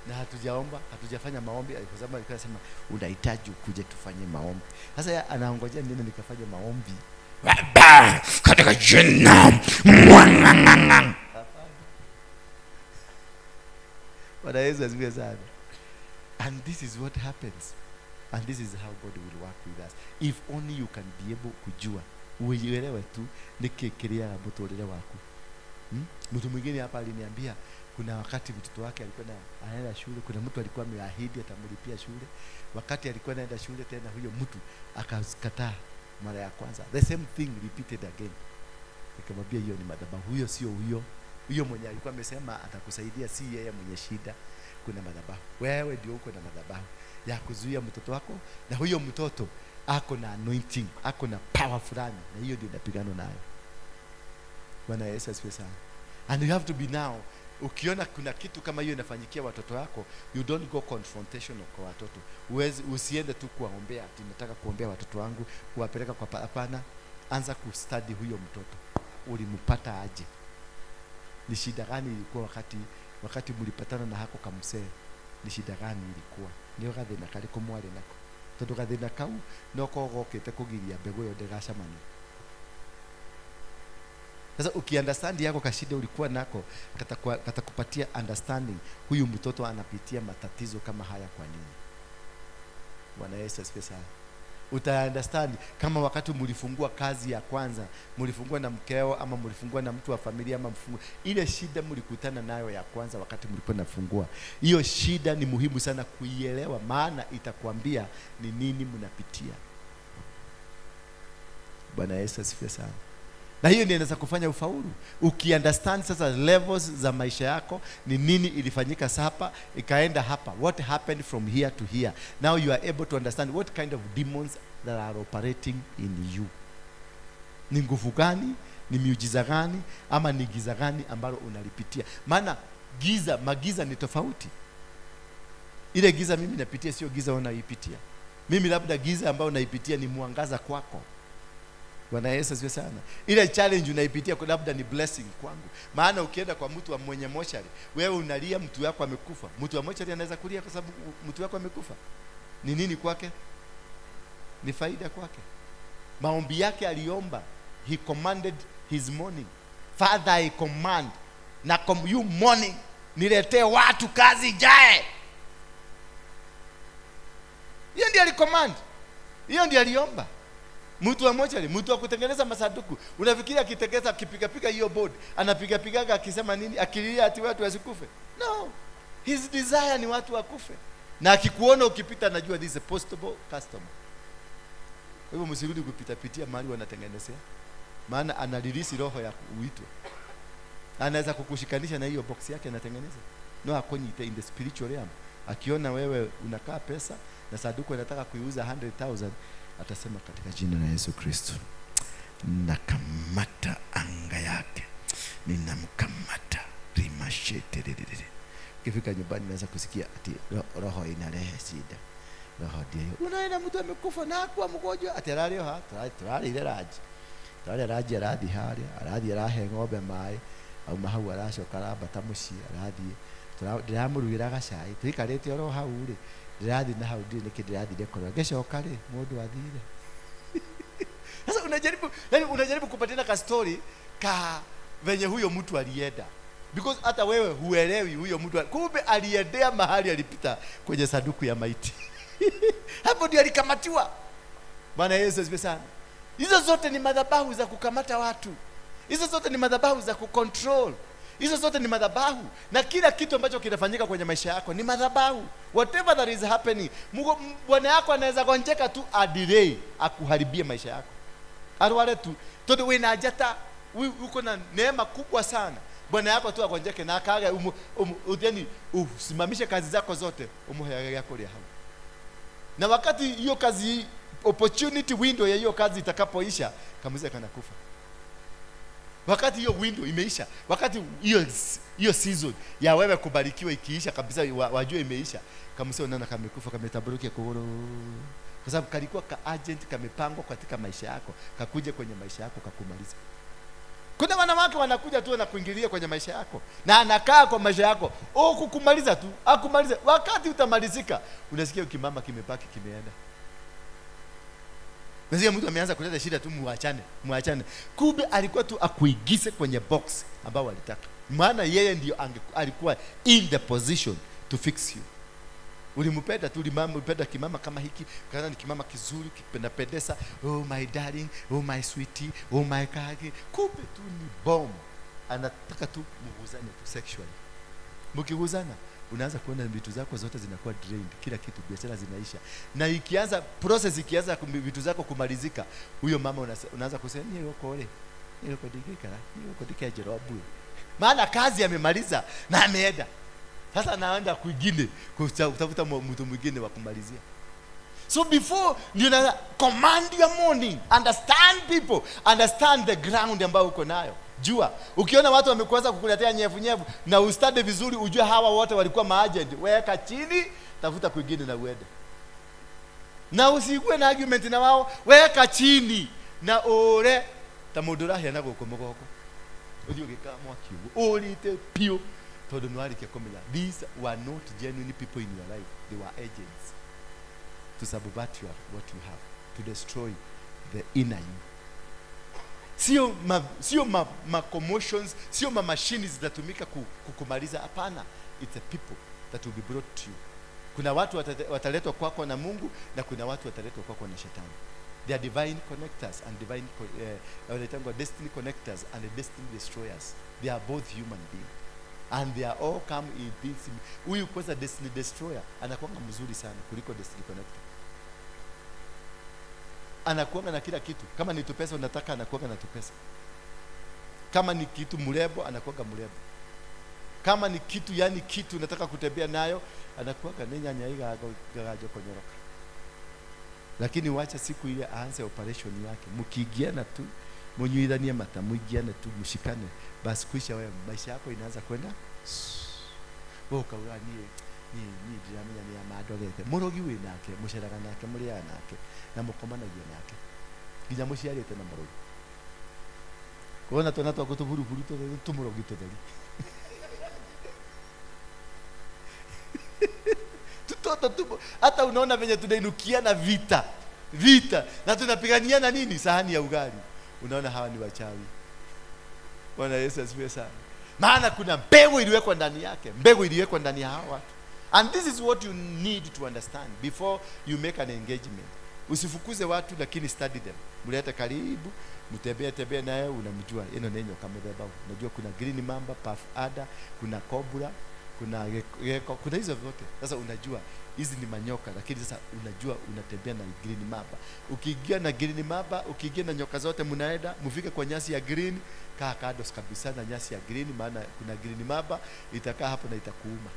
Na hatujaomba, hatujafanya maombi, kwa sababu alikuwa anasema unahitaji ukuje tufanye maombi. Sasa anaongojea nini nikafanye maombi? Baba katika jina mwanganganga. Bwana Yesu asifiwe sana. And this is what happens. And this is how God will work with us. If only you can be able kujua. Uelewe tu nikikiria mutolele wako. Mtu mwingine hapa aliniambia kuna wakati mtoto wake alikuwa anaenda shule, kuna mtu alikuwa ameahidi atamlipia shule. Wakati alikuwa anaenda shule tena huyo mtu akakataa mara ya kwanza. The same thing repeated again. Nikamwambia hiyo ni madhabahu, huyo sio huyo. Huyo mwenye alikuwa amesema atakusaidia si yeye mwenye shida. Kuna madhabahu. Wewe ndio uko na madhabahu ya kuzuia mtoto wako, na huyo mtoto ako na anointing, ako na power fulani, na hiyo ndio inapigana nayo. Bwana Yesu asifiwe sana. And you have to be now, ukiona kuna kitu kama hiyo inafanyikia watoto wako, you don't go confrontational kwa watoto. Usiende tu kuwaombea ati nataka kuombea watoto wangu, kuwapeleka kwa hapana. Anza kustudy huyo mtoto. Ulimpata aje? Ni shida gani ilikuwa wakati mlipatana na hako kamsee? Ni shida gani ilikuwa? Ndio gathina kali komwale nako. Tondu gathina kau no kogokete kugiria mbegu yo ndegacamani. Sasa ukiunderstand yako kashida ulikuwa nako, katakupatia understanding huyu mtoto anapitia matatizo kama haya kwa nini. Bwana Yesu asifiwe sana. Uta-understand kama wakati mlifungua kazi ya kwanza, mlifungua na mkeo ama mlifungua na mtu wa familia ama mfungua, ile shida mlikutana nayo ya kwanza wakati mlipo nafungua, hiyo shida ni muhimu sana kuielewa, maana itakwambia ni nini mnapitia. Bwana Yesu asifiwe sana. Na hiyo ndio inaweza kufanya ufaulu. Ukiunderstand sasa levels za maisha yako, ni nini ilifanyika hapa ikaenda hapa, what happened from here to here, now you are able to understand what kind of demons that are operating in you. Ni nguvu gani, ni miujiza gani, ama ni giza gani ambalo unalipitia. Maana magiza ni tofauti. Ile giza mimi napitia sio giza unaipitia. Mimi labda giza ambayo unaipitia ni mwangaza kwako. Bwana Yesu asifiwe sana. Ile challenge unaipitia kwa labda ni blessing kwangu. Maana ukienda kwa mtu wa mwenye mochari, wewe unalia mtu wako amekufa. Mtu wa mochari anaweza kulia kwa sababu mtu wako amekufa. Ni nini kwake? Ni faida kwake. Maombi yake aliomba, he commanded his morning. Father, I command na you morning niletee watu kazi jae. Hiyo ndio alicommand. Hiyo ndio aliomba. Mtu wa mochari, mtu wa kutengeneza masanduku, unafikiria akitengeneza akipiga hiyo board, anapiga akisema nini? Akilia ati watu wasikufe? No. His desire ni watu wakufe. Na akikuona ukipita anajua this is a possible customer. Wewe msirudi kupita mahali wanatengenezea. Maana ana release roho ya uitwe. Anaweza kukushikanisha na hiyo box yake anatengeneza. No, akonyite in the spiritual realm. Akiona wewe unakaa pesa na sanduku anataka kuiuza 100,000, atasema katika jina la Yesu Kristo nakamata anga yake, ninamkamata rimashete. Ukifika nyumbani unaweza kusikia ati roho inalehe shida. Roho ndio unaenda mtu amekufa na kwa mgonjwa ati ralio ha trali ile raji radi hali radi rahe ng'ombe mai au mahau arasho karamba tamushi radi ndiramurugira gacai tuikarite oro hau ri ndirathi na hau ndiri nikindirathi dekora geshoka ri mundu athire. Sasa unajaribu kupatina ka story ka venye huyo mtu alienda, because hata wewe huelewi huyo mtu kumbe aliendea mahali alipita kwenye sanduku ya maiti. Hapo ndio alikamatiwa. Bwana Yesu asifiwe sana. Hizo zote ni madhabahu za kukamata watu. Hizo zote ni madhabahu za kucontrol. Hizo zote ni madhabahu, na kila kitu ambacho kinafanyika kwenye maisha yako ni madhabahu. Whatever that is happening, bwana yako anaweza gonjeka tu a delay akuharibie maisha yako. Arwale tu todo wewe na jata uko na neema kubwa sana. Bwana yako tu agonjeke na akaga yani usimamishe kazi zako zote, umuhe yako ile hapo. Na wakati hiyo kazi, opportunity window ya hiyo kazi itakapoisha, kamuze kana kufa. Wakati hiyo window imeisha, wakati hiyo season ya wewe kubarikiwa ikiisha kabisa, wajue imeisha, kamuze unaona kamekufa, kametabarukia kogoro. Kwa sababu kalikuwa ka agent kamepangwa katika maisha yako, kakuje kwenye maisha yako kakumaliza. Kuna wanawake wanakuja tu na kuingilia kwenye maisha yako, na anakaa kwa maisha yako, kukumaliza tu, akumaliza. Wakati utamalizika, unasikia ukimama kimebaki kimeenda. Nasikia mtu ameanza kuleta shida tu, muachane. Kumbe alikuwa tu akuigise kwenye box ambao walitaka. Maana yeye ndio alikuwa in the position to fix you. Ulimpenda tu ulimpenda kimama kama hiki, kana ni kimama kizuri, kipendapendeza, oh my darling, oh my sweetie, oh my kaki. Kumbe tu ni bomb. Anataka tu muguzane tu sexually. Mkiguzana, unaanza kuona vitu zako zote zinakuwa drained, kila kitu, biashara zinaisha. Na ikianza process, ikianza vitu zako kumalizika, huyo mama unaanza kusema ni yuko ole, ni yuko digika, ni yuko dika jerobu. Maana kazi amemaliza na ameenda. Sasa anaenda kwingine kutafuta mtu mwingine wa kumalizia. So before you command your morning, understand people, understand the ground ambao uko nayo. Jua, ukiona watu wamekuanza kukuletea nyevu na ustadi vizuri, ujue hawa wote walikuwa maagent. Weka chini, tafuta kwingine na uende. Na usikuwe na argument na wao, weka chini na ore tamudura hena gukomogoko. Udio gikamo akiugo. Olite pio. These were not genuine people in your life. They were agents to subvert what you have, to destroy the inner you. Sio ma commotions, sio ma machines zitatumika kukumaliza. Hapana, it's the people that will be brought to you. Kuna watu wataletwa kwako na Mungu, na kuna watu wataletwa kwako na shetani. They are divine connectors and destiny connectors and destiny destroyers. They are both human beings. And they are all come in this. Huyu kwanza destiny destroyer anakuwa mzuri sana kuliko destiny connector. Anakuwa na kila kitu. Kama ni tupesa unataka, anakuwa na tupesa. Kama ni kitu mrebo, anakuwa mrebo. Kama ni kitu, yani kitu unataka kutembea nayo, anakuwa nyanya iga garajo konyoroka. Lakini wacha siku ile aanze operation yake, mkigiana tu, mnyuidhania mata, mwigiana tu, mshikane, basi kuisha wewe maisha yako inaanza kwenda. Wewe kaura ni diramenya ni amadolete. Murogi we nake, musharaga nake, muria nake, na mukomanagia nake. Ginya mushiarite na murogi. Kuona tona twa kutuburu buru to murogi to dali. Tutoto hata unaona venye tunainukia na vita na tunapigania na nini, sahani ya ugali. Unaona hawa ni wachawi. Bwana Yesu asifiwe sana. Maana kuna mbegu iliwekwa ndani yake, mbegu iliwekwa ndani ya hawa watu. And this is what you need to understand before you make an engagement. Usifukuze watu, lakini study them. Mulete karibu, mtembee naye, unamjua eno nenyo kama baba. Unajua kuna green mamba, puff adder, kuna cobra, kuna gecko, kuna hizo zote. Sasa unajua hizi ni manyoka, lakini sasa unajua unatembea na green mamba. Ukiingia na green mamba, ukiingia na nyoka zote, mnaenda mufike kwa nyasi ya green, kaa kando kabisa na nyasi ya green, maana kuna green mamba itakaa hapo na itakuuma.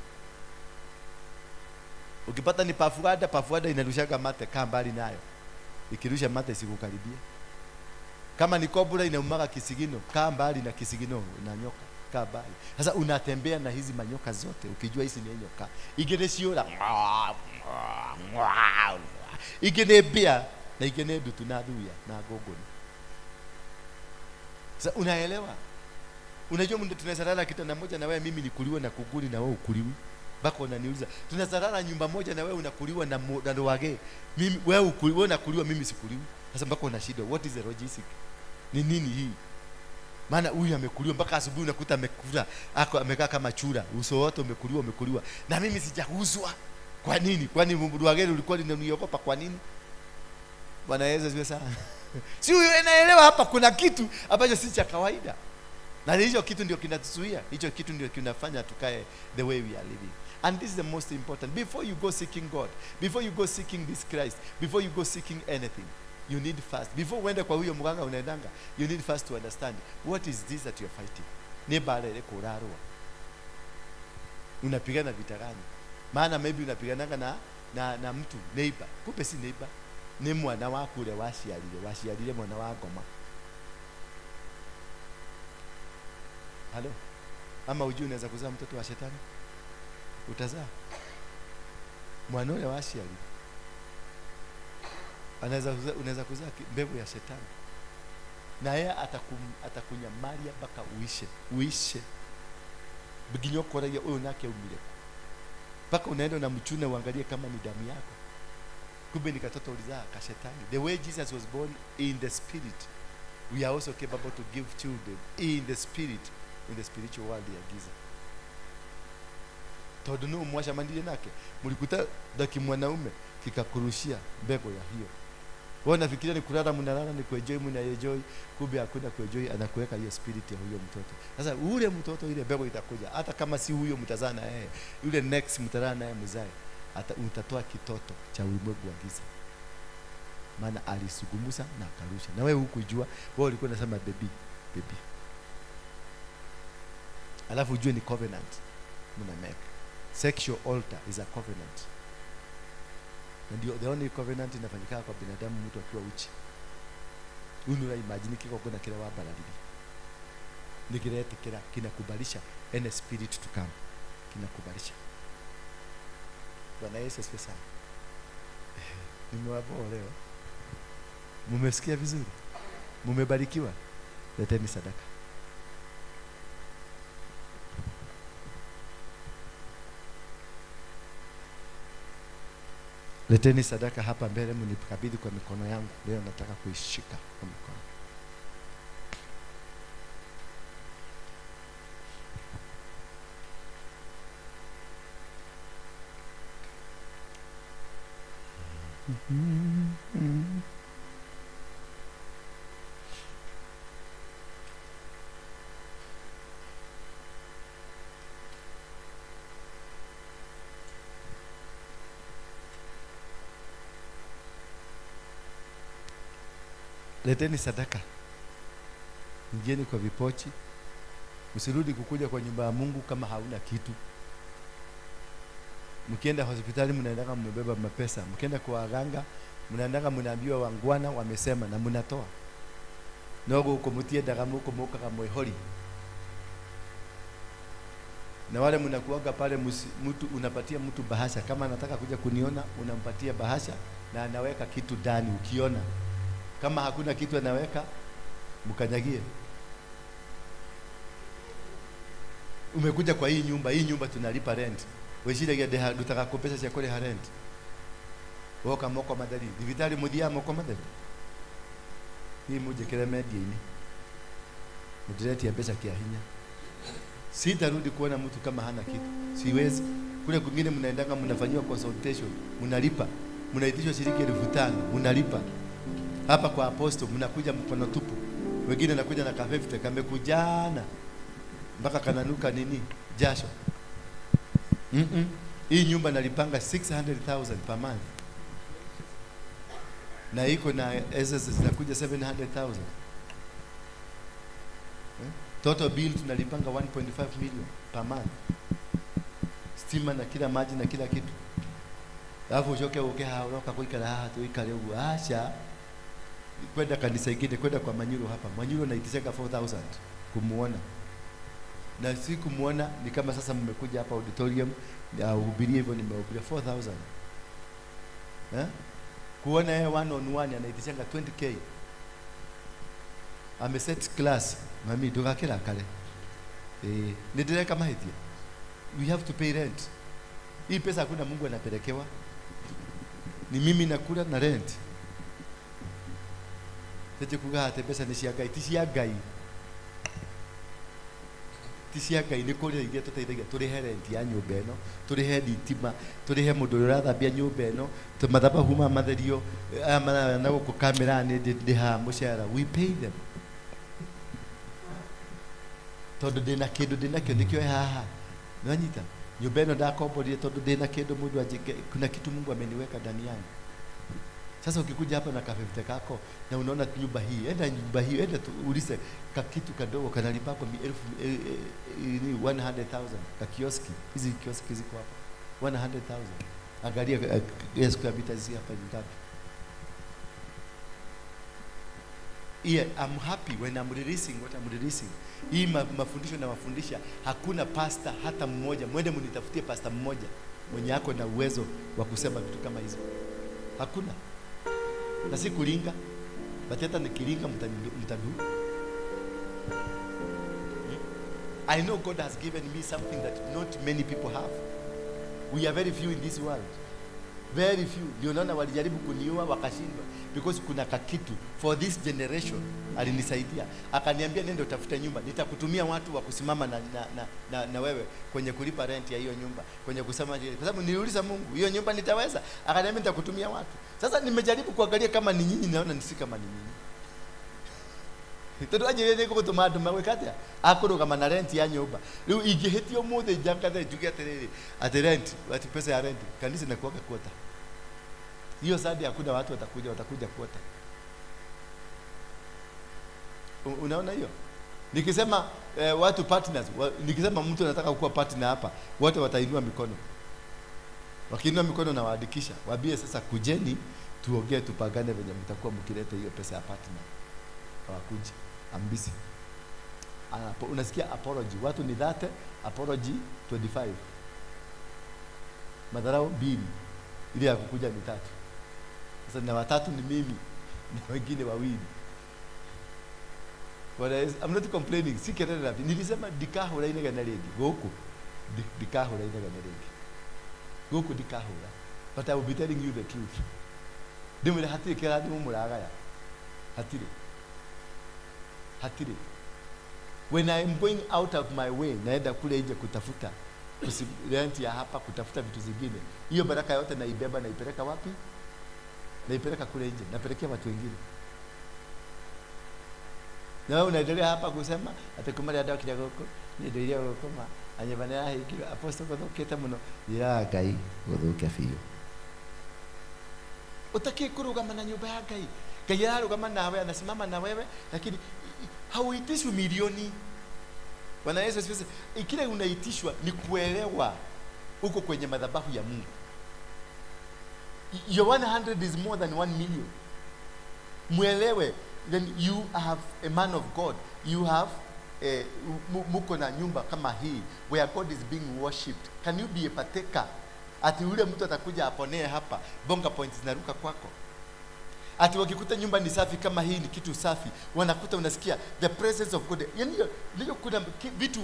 Ukipata ni pafuada inarushaga mate, kaa mbali nayo. Ikirusha mate isikukaribia. Kama ni cobra inaumaga kisigino, kaa mbali na kisigino na nyoka, kaa mbali. Sasa unatembea na hizi manyoka zote, ukijua hizi ni nyoka. Igene shiora. Igene bia na igene dutu na duya na gogoni. Sasa unaelewa? Unajua mtu tunaweza lala kitanda moja na wewe, mimi nikuliwa na kuguri na wewe ukuliwi. Bako unaniuliza, tunaweza lala nyumba moja na wewe unakuliwa na wage. Mimi wewe unakuliwa, mimi sikuliwi. Sasa bako una shida. What is the logic? Ni nini hii? Maana huyu amekuliwa mpaka asubuhi unakuta amekula, amekaa kama chura, uso wote umekuliwa. Na mimi sijauzwa. Kwa nini? Kwani wage ulikuwa linaniogopa kwa nini? Bwana Yesu asifiwe sana. Si huyo anaelewa hapa kuna kitu ambacho si cha kawaida. Na hicho kitu ndio kinatuzuia. Hicho kitu ndio kinafanya tukae the way we are living. And this is the most important. Before you go seeking God, before you go seeking this Christ, before you go seeking anything, you need first. Before uende kwa huyo mganga unaendanga, you need first to understand what is this that you are fighting. Ni balele kurarua. Unapigana vita gani? Maana maybe unapigananga na mtu neighbor. Kumbe si neighbor. Ni mwana wako ule washialile mwana wako ma. Halo? Ama ujui unaweza kuzaa mtoto wa shetani? Utazaa. Mwana ule washialile. Unaweza kuzaa mbegu ya shetani. Na yeye atakunyamalia mpaka uishe. Biginyo koraia huyo nake umile. Mpaka unaenda na mchune uangalie kama ni damu yako. Kumbe ni katoto ulizaa ka shetani. The way Jesus was born in the spirit, we are also capable to give children in the spirit, in the spiritual world ya giza. Todo no mwasha mandile nake. Mulikuta daki mwanaume kikakurushia mbego ya hiyo. Wao nafikiria ni kulala mnalala ni kuenjoy mnaenjoy, kumbe hakuna kuenjoy, anakuweka hiyo spirit ya huyo mtoto. Sasa ule mtoto ile mbegu itakuja hata kama si huyo mtazaa na yeye. Yule next mtazaa naye mzae. Hata utatoa kitoto cha ulimwengu wa giza. Maana alisugumusa na akarusha. Na wewe hukujua, wewe ulikuwa unasema baby. Alafu ujue ni covenant mna make. Sexual altar is a covenant. And the only covenant inafanyika kwa binadamu mtu akiwa uchi. Unura imagine kiko kuna kila wabala lili. Nikirete kila kinakubalisha any spirit to come. Kinakubalisha. Bwana Yesu asifiwe sana. Nimewapa leo. Mumesikia vizuri? Mumebarikiwa? Leteni sadaka. Leteni sadaka hapa mbele mnikabidhi kwa mikono yangu. Leo nataka kuishika kwa mikono. Leteni sadaka. Ingieni kwa vipochi. Msirudi kukuja kwa nyumba ya Mungu kama hauna kitu. Mkienda hospitali mnaendanga mmebeba mapesa. Mkienda kwa waganga mnaendanga mnaambiwa wangwana wamesema na mnatoa. Nogo ukomutie dagamu ukomoka kama holi. Na wale mnakuaga pale mtu unapatia mtu bahasha kama anataka kuja kuniona unampatia bahasha na anaweka kitu ndani ukiona. Kama hakuna kitu anaweka mkanyagie. Umekuja kwa hii nyumba tunalipa rent. Weshile ya dutaka kopesa cha kole rent. Woka moko madali. Divitali mudia moko madali. Hii muje kile media ini. Mudireti ya pesa kiahinya. Sitarudi kuona mtu kama hana kitu. Siwezi. Kule kwingine mnaendanga mnafanyiwa consultation, mnalipa. Mnaitishwa shilingi 5,000, mnalipa. Hapa kwa apostle mnakuja mkono tupu. Wengine nakuja na kafefte kamekujana. Mpaka kananuka nini? Jasho. Hii nyumba nalipanga 600,000 per month. Na iko na SS zinakuja 700,000. Total bill tunalipanga 1.5 million per month. Stima na kila maji na kila kitu. Alafu uchoke haoka kuikala hata uikale uasha. Kwenda kanisa ingine, kwenda kwa Manyuro hapa. Manyuro naitiseka 4,000 kumuona. Na si kumuona ni kama sasa mmekuja hapa auditorium ya uhubiria hivyo nimehubiria 4,000. Kuona yeye one on one anaitisanga 20k. Ameset class mami doga kila kale. Nidile kama hivi. We have to pay rent. Hii pesa hakuna Mungu anapelekewa. Ni mimi nakula na rent. Tete kuga hata pesa ni siagai, tisiagai. tisia Ngai ni kuri iria tuteithagia turihe rent ya nyumba eno, turihe thitima, turihe mundu uria urathambia nyumba eno, tumathabahu matherio na guku kamera ni ndiha mushara, we pay them. Tondu ndina kindu ndinakio nikio haha nanyita nyumba eno ndakomborire tondu ndina kindu mundu ajike, kuna kitu Mungu ameniweka ndani yangu. Sasa ukikuja hapa na kafefte kako na unaona nyumba hii, enda nyumba hii, enda ulize kakitu kadogo kanalipa hapo 100,000 ka kioski. Hizi kioski ziko hapa 100,000. Angalia Yesu kwa vita hizi hapa ngapi. Yeah, I'm happy when I'm releasing what I'm releasing. Hii mafundisho na mafundisha, hakuna pastor hata mmoja, mwende mnitafutie pastor mmoja mwenye yako na uwezo wa kusema vitu kama hizo. Hakuna. Na si kulinga, batata nikilinga mtadu. I know God has given me something that not many people have. We are very few in this world. Very few. Ndio naona walijaribu kuniua wakashindwa, because kuna kakitu for this generation. Alinisaidia akaniambia nenda utafuta nyumba, nitakutumia watu wa kusimama na wewe kwenye kulipa rent ya hiyo nyumba, kwenye kusema kwa sababu niliuliza Mungu hiyo nyumba nitaweza, akaniambia nitakutumia watu. Sasa nimejaribu kuangalia kama ni nyinyi, naona nisi kama ni nyinyi. Todo ajirede ko to madu mawekatia akoro kama na rent ya nyumba leo igihitio muthe jakathe juge atiriri at rent ati pesa ya rent kanisa na kuoga kwota hiyo sadi hakuna watu watakuja kwota. Unaona hiyo nikisema watu partners nikisema mtu anataka kuwa partner hapa wote watainua mikono, wakiinua mikono na waandikisha waambie sasa kujeni tuongee tupagane venye mtakuwa mkileta hiyo pesa ya partner. Hawakuja. I'm busy. Unasikia apology. Watu ni that apology 25. Madharau 2. Ile ya kukuja ni 3. Sasa na watatu ni mimi na wengine 2. I'm not complaining. Si kelele napi. Nilisema dikahura inega na regi. Goku. Dikahura inega na regi. Goku dikahura. But I will be telling you the truth. Dimule hatire kera dimu muragaya. Hatire. When I am going out of my way, naenda kule nje kutafuta rent ya hapa, kutafuta vitu zingine, hiyo baraka yote naibeba na ipeleka wapi? Naipeleka kule nje, napelekea watu wengine. Na wewe unaendelea hapa kusema atakumali adawa kidogo huko, ni ndio ile kama anyebana ya hiki apostle kwa keta mno ya Ngai guthukia fiyo. Utaki kurugama na nyumba ya Ngai. Kaya kama nawe anasimama na wewe, lakini hauitishwi milioni. Bwana Yesu asifiwe. Kile unaitishwa ni kuelewa uko kwenye madhabahu ya Mungu. Your 100 is more than 1 million. Muelewe, then you have a man of God. You have muko na nyumba kama hii where God is being worshipped. Can you be a partaker? Ati yule mtu atakuja aponee hapa, bonga points zinaruka kwako. Ati wakikuta nyumba ni safi kama hii, ni kitu safi, wanakuta unasikia the presence of God. Yani ndio kuna vitu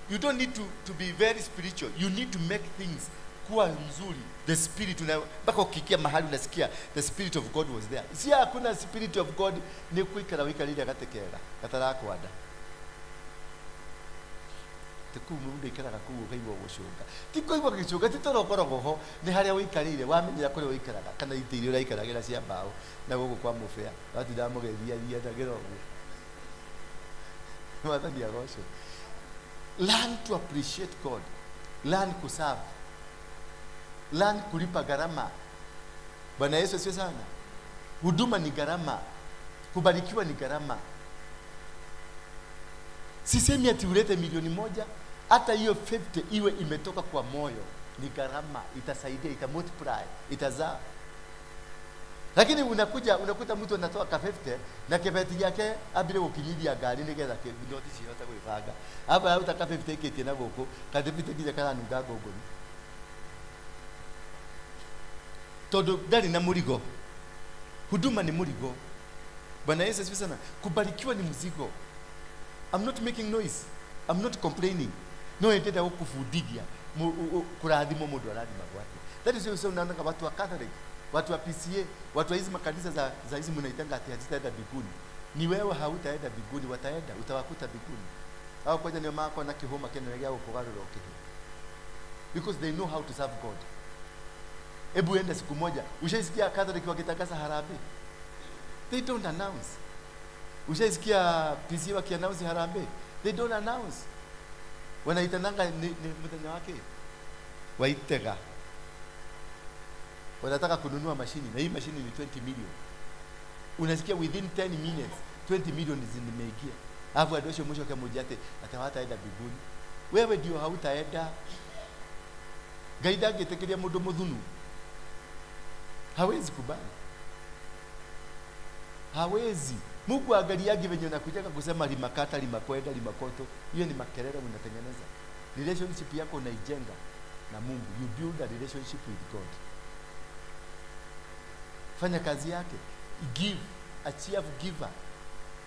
you don't need to be very spiritual. You need to make things kuwa nzuri. The spirit mpaka ukikia mahali unasikia the spirit of God was there. Si hakuna spirit of God ni kuikara wikalile gatekera katarako ada. Tukumunda ikara kuwo kaiwo gushuka. Tiko iwo gishuka titorokoro goho ni haria wikarire wamenyira kuri wikaraga kana itiri uraikaragira cia mbao na gugu kwa mufea. Watu ndamugethia ndagiro gu. Mwathani agocwo. Learn to appreciate God. Learn to serve. Learn kulipa gharama. Bwana Yesu asifiwe sana. Huduma ni gharama. Kubarikiwa ni gharama. Sisemi ati ulete milioni 1, hata hiyo 50 iwe imetoka kwa moyo, ni gharama, itasaidia, itamultiply, itazaa. Lakini unakuta mtu anatoa ka 50 na kebeti yake abire gukinyiria gari nigetha noti cihote gwibanga. Hapa utaka 50 kiti na guku, kadibite kija kana nunga gogo. Todo ndari na murigo. Huduma ni murigo. Bwana Yesu asifiwe sana. Kubarikiwa ni mzigo. I'm not making noise. I'm not complaining. No endeda ukufudigia kurathimo mundu arathima gwake. That is why unaona watu wa Catholic, watu wa PCA, watu wa hizo makanisa za hizo mnaitanga ati hazitaenda mbinguni. Ni wewe hautaenda mbinguni, wataenda, utawakuta mbinguni. au kwa nini mako na kihoma kenelea upogalo lokihi, because they know how to serve God. Ebu enda siku moja, ushaisikia Catholic wakitangaza harambee? They don't announce. Ushaisikia PC wakiannounce harambee? They don't announce. Wanaitananga ni mtanya wake waitega, wanataka kununua mashini, na hii mashini ni 20 million. Unasikia within 10 minutes 20 million zimeingia, alafu adosho mwisho kama mjate atawataenda biguni. Wewe ndio hautaenda. Gaida getekeria mundu muthunu hawezi kubali, hawezi. Mungu angalia venye unakuja kusema limakata limakwenda limakoto, hiyo ni makelele unatengeneza. Relationship yako unaijenga na Mungu, you build a relationship with God. Fanya kazi yake, give, achieve giver.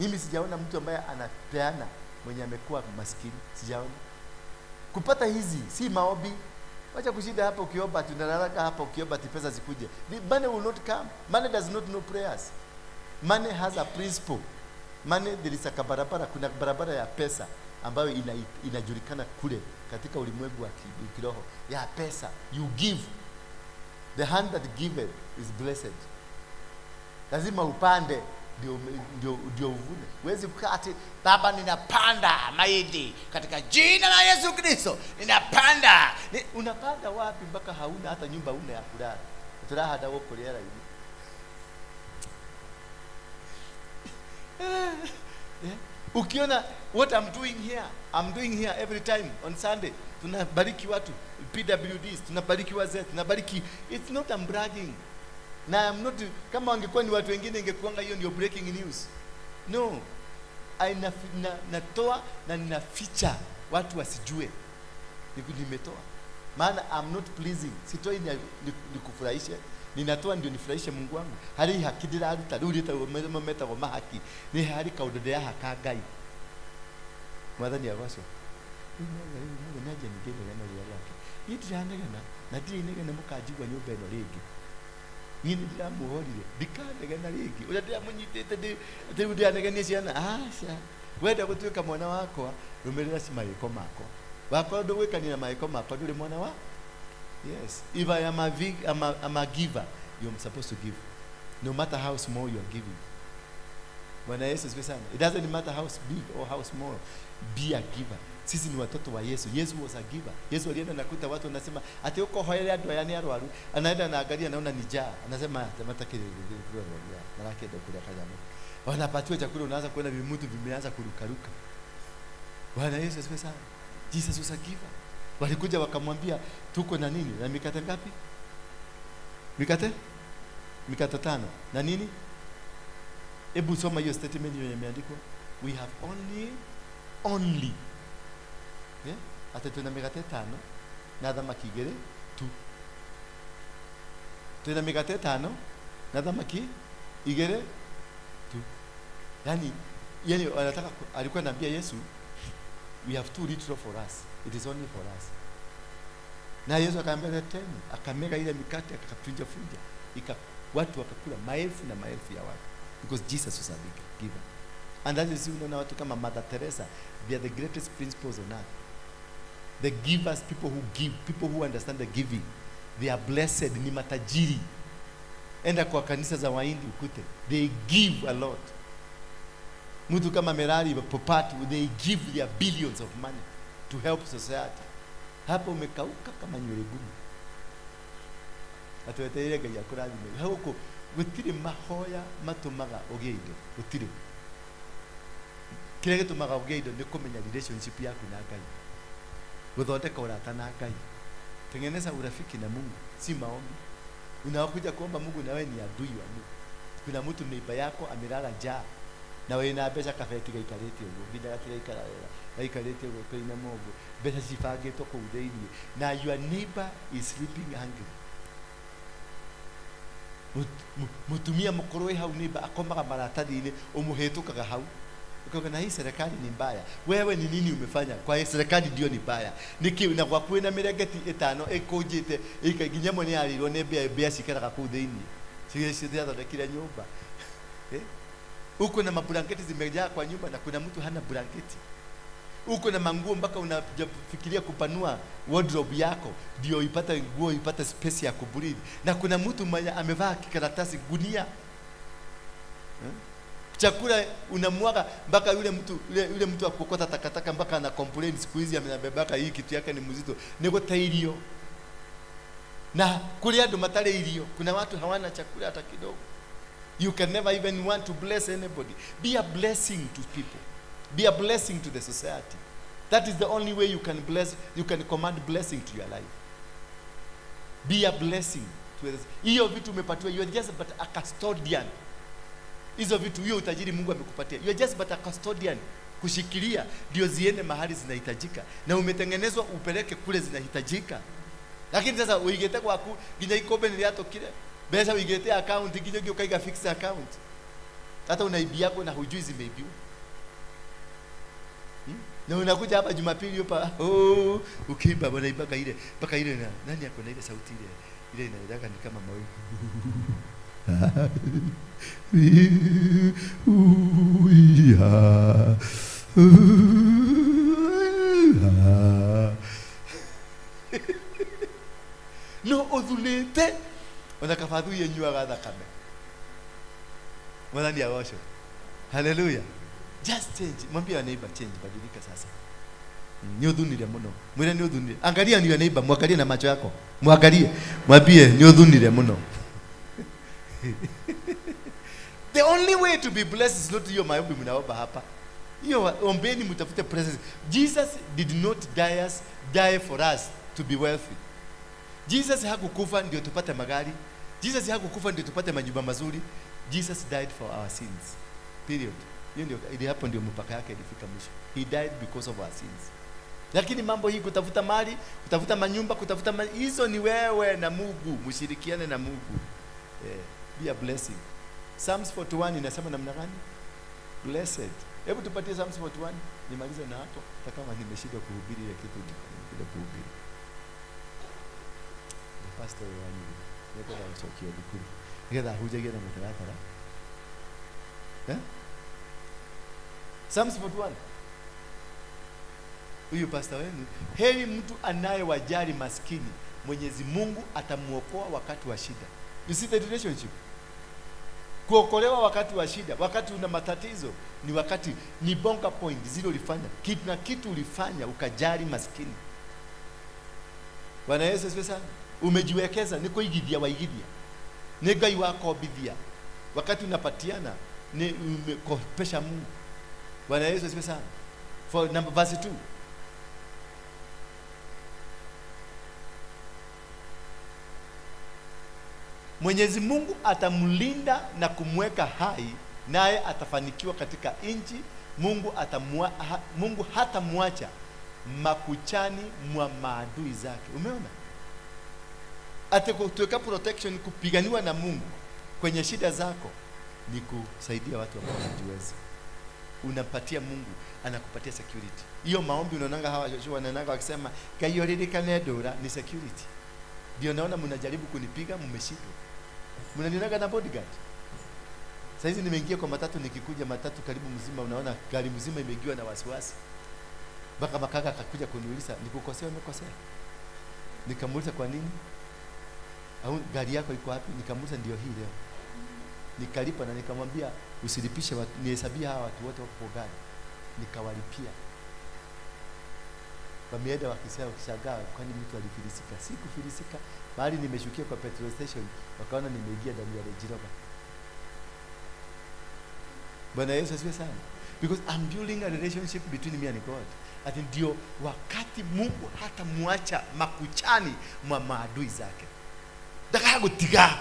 Mimi sijaona mtu ambaye anapeana mwenye amekuwa maskini, sijaona. Kupata hizi si maombi. Wacha kushinda hapa ukiomba, tunalala hapa ukiomba pesa zikuje. The money will not come. Money does not know prayers. Money has a principle. Money, there is a barabara, kuna barabara ya pesa ambayo inajulikana kule katika ulimwengu wa kiroho ya pesa. You give. The hand that giveth is blessed. Lazima upande ndio uvune. Huwezi kukati, baba ninapanda mahindi katika jina la Yesu Kristo. Ninapanda. Unapanda wapi mpaka hauna hata nyumba una ya kulala? Utaraha hata wako lera hivi. Ukiona what I'm doing here every time on Sunday, tunabariki watu PWDs, tunabariki wazee, tunabariki. It's not I'm bragging. Na I'm not, kama wangekuwa ni watu wengine ingekuanga hiyo ndio breaking news. No. Natoa na ninaficha watu wasijue nimetoa. Maana I'm not pleasing. Sitoi nikufurahishe. Ninatoa ndio nifurahishe Mungu wangu. Hari hakidira aruta rurita meta wa mahaki. Ni hari kaudode ya hakagai. Mwathani agoco. Naje nigende na ria yake. Yitirandegana na ndirinegana mukajigwa nyumba eno ringi. Nyini ndiramuhorire ndikanegana ringi. Uria munyitete ndiranegania ciana. Aca. Wenda gutuika mwana wakwa rumirira cimaiko mako. Wakwa ndugwikania na maiko mako nduri mwana wa. Yes. If I am a giver, you are supposed to give. No matter how small you are giving. When Yesu says, it doesn't matter how big or how small, be a giver. Sisi ni watoto wa Yesu. Yesu was a giver. Yesu alienda nakuta watu wanasema ati uko hoele adu yani arwaru. Anaenda naangalia naona ni njaa. Anasema tamata kile na lake ndio kule kajamu. Wanapatiwa chakula unaanza kuona vimutu vimeanza kurukaruka. Bwana Yesu asifiwe sana. Jesus was a giver. Walikuja wakamwambia tuko na nini? Na mikate ngapi? Mikate 5. Na nini? Hebu soma hiyo statement yenye imeandikwa. We have only. Yeah? Ate tuna mikate 5 na dhamaki 2. Tuna mikate 5 na dhamaki 2. Yani anataka alikuwa anaambia Yesu, we have 2 little for us. It is only for us. Na Yesu akaambia tena, akamega ile mikate akafunja, watu wakakula maelfu na maelfu ya watu, because Jesus was a big giver. And that is, unaona watu kama Mother Teresa, they are the greatest principles on earth. The givers, people who give, people who understand the giving, they are blessed, ni matajiri. Enda kwa kanisa za Wahindi ukute, they give a lot. Mtu kama Merari Popati, they give their billions of money to help society. Hapo umekauka kama nywele gumu. Atueteire ngai akurathime. Huko gutire mahoya matumaga ogeindo, gutire. Kile gitumaga ogeindo ni kumenya relationship yaku na Ngai. Guthondeka urata na Ngai. Tengeneza urafiki na Mungu, si maombi. Unakuja kuomba Mungu na wewe ni adui wa Mungu. Kuna mtu neighbor yako amelala njaa, na wewe na pesa kafeti gaikarete ugo bila gatira ikarara gaikarete ugo kwina mogo pesa sifage to kudeini, na your neighbor is sleeping hungry. Mutumia mukoroe hau neighbor akomaga maratadini umuhetukaga hau ukaga na hii serikali ni mbaya. Wewe ni nini umefanya kwa serikali? Ndio ni mbaya niki na kwa kwina miregeti 5 ekojete ikaginyamo ni aliro ne bia sikara kudeini sigesi dia da kila nyumba uko na mablanketi zimejaa kwa nyumba na kuna mtu hana blanketi. uko na manguo mpaka unafikiria kupanua wardrobe yako ndio ipate nguo, ipate space ya kubreathe. Na kuna mtu mwenye amevaa kikaratasi gunia. Chakula unamwaga mpaka yule mtu akokota takataka mpaka ana complain siku hizi amebebaka hii kitu yake ni mzito. Niko tairio. Na kule ndo matale ilio. Kuna watu hawana chakula hata kidogo. You can never even want to bless anybody. Be a blessing to people. Be a blessing to the society. That is the only way you can bless, you can command blessing to your life. Be a blessing to others. Hiyo vitu umepatiwa, you are just but a custodian. Hizo vitu, hiyo utajiri Mungu amekupatia. You are just but a custodian. Kushikilia ndio ziende mahali zinahitajika. Na umetengenezwa upeleke kule zinahitajika. Lakini sasa uigete kwaku ginya ikobe niliatokire. Besa uigete account ginya ukaiga fixed account. Hata unaibia yako na hujui zimeibiwa. Na unakuja hapa Jumapili hapa ukiimba bwana ibaka ile mpaka ile na nani yako na ile sauti ile inaeleka ni kama mawimbi. No odulete unakafadhu yenywa gadha kame. Mwana ni awasho. Hallelujah. Just change. Mwambie neighbor change, badilika sasa. Ni udhunire muno. Mwire ni udhunire. Angalia ni neighbor, muangalie na macho yako. Muangalie. Mwambie ni udhunire muno. The only way to be blessed is not hiyo maombi mnaomba hapa. Hiyo ombeni mtafute presence. Jesus did not die for us to be wealthy. Jesus hakukufa ndio tupate magari. Jesus hakukufa ndio tupate majumba mazuri. Jesus died for our sins. Period. Hiyo ndio ili hapo ndio mpaka yake ilifika mwisho. He died because of our sins. Lakini mambo hii kutafuta mali, kutafuta manyumba, kutafuta hizo ni wewe na Mungu, mshirikiane na Mungu. Be a blessing. Psalms 41 inasema namna gani? Blessed. Hebu tupatie Psalms 41 nimalize na hapo hata kama nimeshindwa kuhubiri ile kitu ndio kuhubiri. The pastor wani niko na msokio dikuri. Ngeda hujagera na mtaratara. Psalms 41. Huyu pastor wenu, heri mtu anayewajali maskini, Mwenyezi Mungu atamuokoa wakati wa shida. You see the relationship? Kuokolewa wakati wa shida, wakati una matatizo, ni wakati ni bonga point zile ulifanya. Kitu na kitu ulifanya ukajali maskini. Bwana Yesu asifiwe sana. Umejiwekeza niko igidia waigidia. Ngai wako bidhia. Wakati unapatiana ni umekopesha Mungu. Bwana Yesu asifiwe sana. For number verse 2. Mwenyezi Mungu atamlinda na kumweka hai, naye atafanikiwa katika nchi. Mungu hatamwacha makuchani mwa maadui zake. Umeona? Atakuweka protection, kupiganiwa na Mungu kwenye shida zako ni kusaidia watu ambao hawajiwezi. Unapatia Mungu, anakupatia security. Hiyo maombi unaonanga hawa Joshua wanananga wakisema kaiyoridi kanedora ni security. Ndio naona mnajaribu kunipiga mmeshindwa. Mnanionaga na bodyguard. Sasa hizi nimeingia kwa matatu, nikikuja matatu karibu mzima, unaona gari mzima imegiwa na wasiwasi. Baka makaka akakuja kuniuliza nikukosea umekosea. Nikamuuliza kwa nini? Au gari yako iko wapi? Nikamuuliza ndio hii leo. Nikalipa na nikamwambia usilipishe watu, nihesabia hawa watu wote wako gari. Nikawalipia. Wameenda wakisema ukishagaa kwani mtu alifilisika. Sikufilisika, bali nimeshukia kwa petrol station wakaona nimeingia ndani ya Range Rover. Bwana Yesu asifiwe sana. Because I'm building a relationship between me and God. Ati ndio wakati Mungu hata muacha makuchani mwa maadui zake. Ndaka gutiga.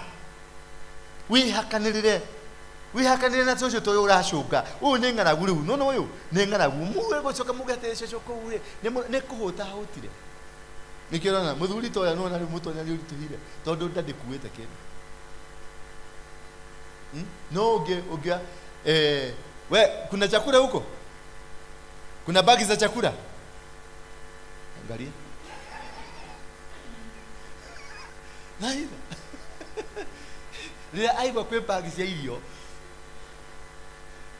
Wihakanire na tojo toyo urashuka. Nenga na guru. No yo. Nenga na guru. Muwe gocoka mugateshe shoko ure. Ne kuhota hotire. Nikirona muthuri toya no na muto na uri tuhire. Tondu ndadikuwete kene. No ogia we kuna chakula huko? Kuna bagi za chakula? Angalia. Naida. Lia aigwa kwe bagi cia irio.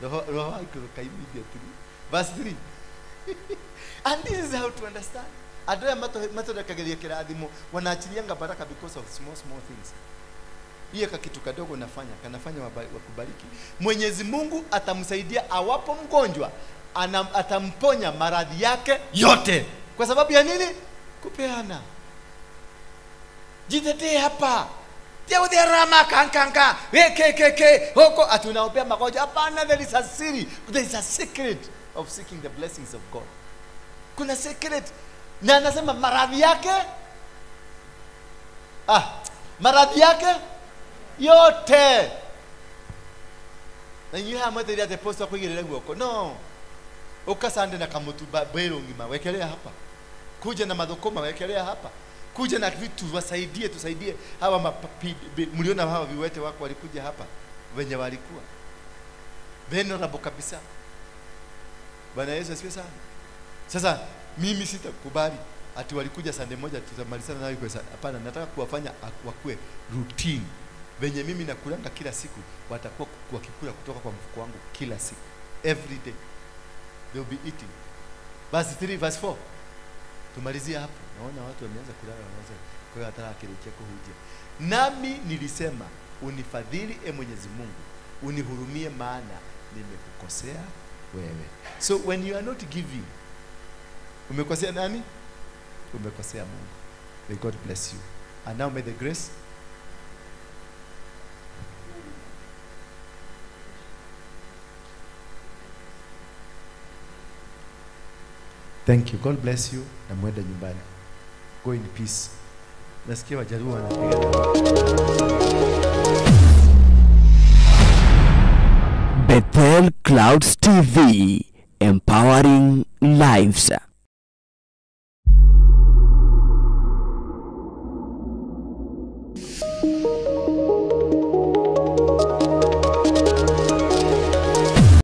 Roho iko kaimidia tu. Verse 3. And this is how to understand. Adoya mato da kagelia kiraadhimo wanaachilianga baraka because of small things. Hiyo kitu kadogo kanafanya wakubariki. Mwenyezi Mungu atamsaidia awapo mgonjwa, atamponya maradhi yake yote. Kwa sababu ya nini? Kupeana. Jitetee hapa. Teo de rama kankanka. Wekekeke. Hoko atunaombea magonjwa. Hapana, there is a secret. There is a secret of seeking the blessings of God. Kuna secret. Na anasema maradhi yake maradhi yake yote. Na yeye amateria the post kwa ngire ngoko. No. Ukasande na kamutu bero ngima wekelea hapa. Kuja na madhokoma wekelea hapa. Kuja na vitu tusaidie hawa mliona hawa viwete wako walikuja hapa wenye walikuwa venerable kabisa. Bwana Yesu asifiwe sana. Sasa mimi sitakubali ati walikuja Sunday moja tutamalizana nayo kwa sana. Hapana, nataka kuwafanya wakue routine. Venye mimi nakulanga kila siku, watakuwa wakikula kutoka kwa mfuko wangu kila siku. Every day they will be eating. Verse 3 verse 4. Tumalizia hapo. Naona watu wameanza kulala, wanaanza kwa hiyo hata akilekea kuhujia. Nami nilisema, unifadhili Mwenyezi Mungu, unihurumie maana nimekukosea wewe. So when you are not giving, umekosea nani? Umekosea Mungu. May God bless you. And now may the grace Thank you. God bless you. Na mwende nyumbani. Go in peace. Nasikia wajaruo wanapiga. Bethel Clouds TV, empowering lives.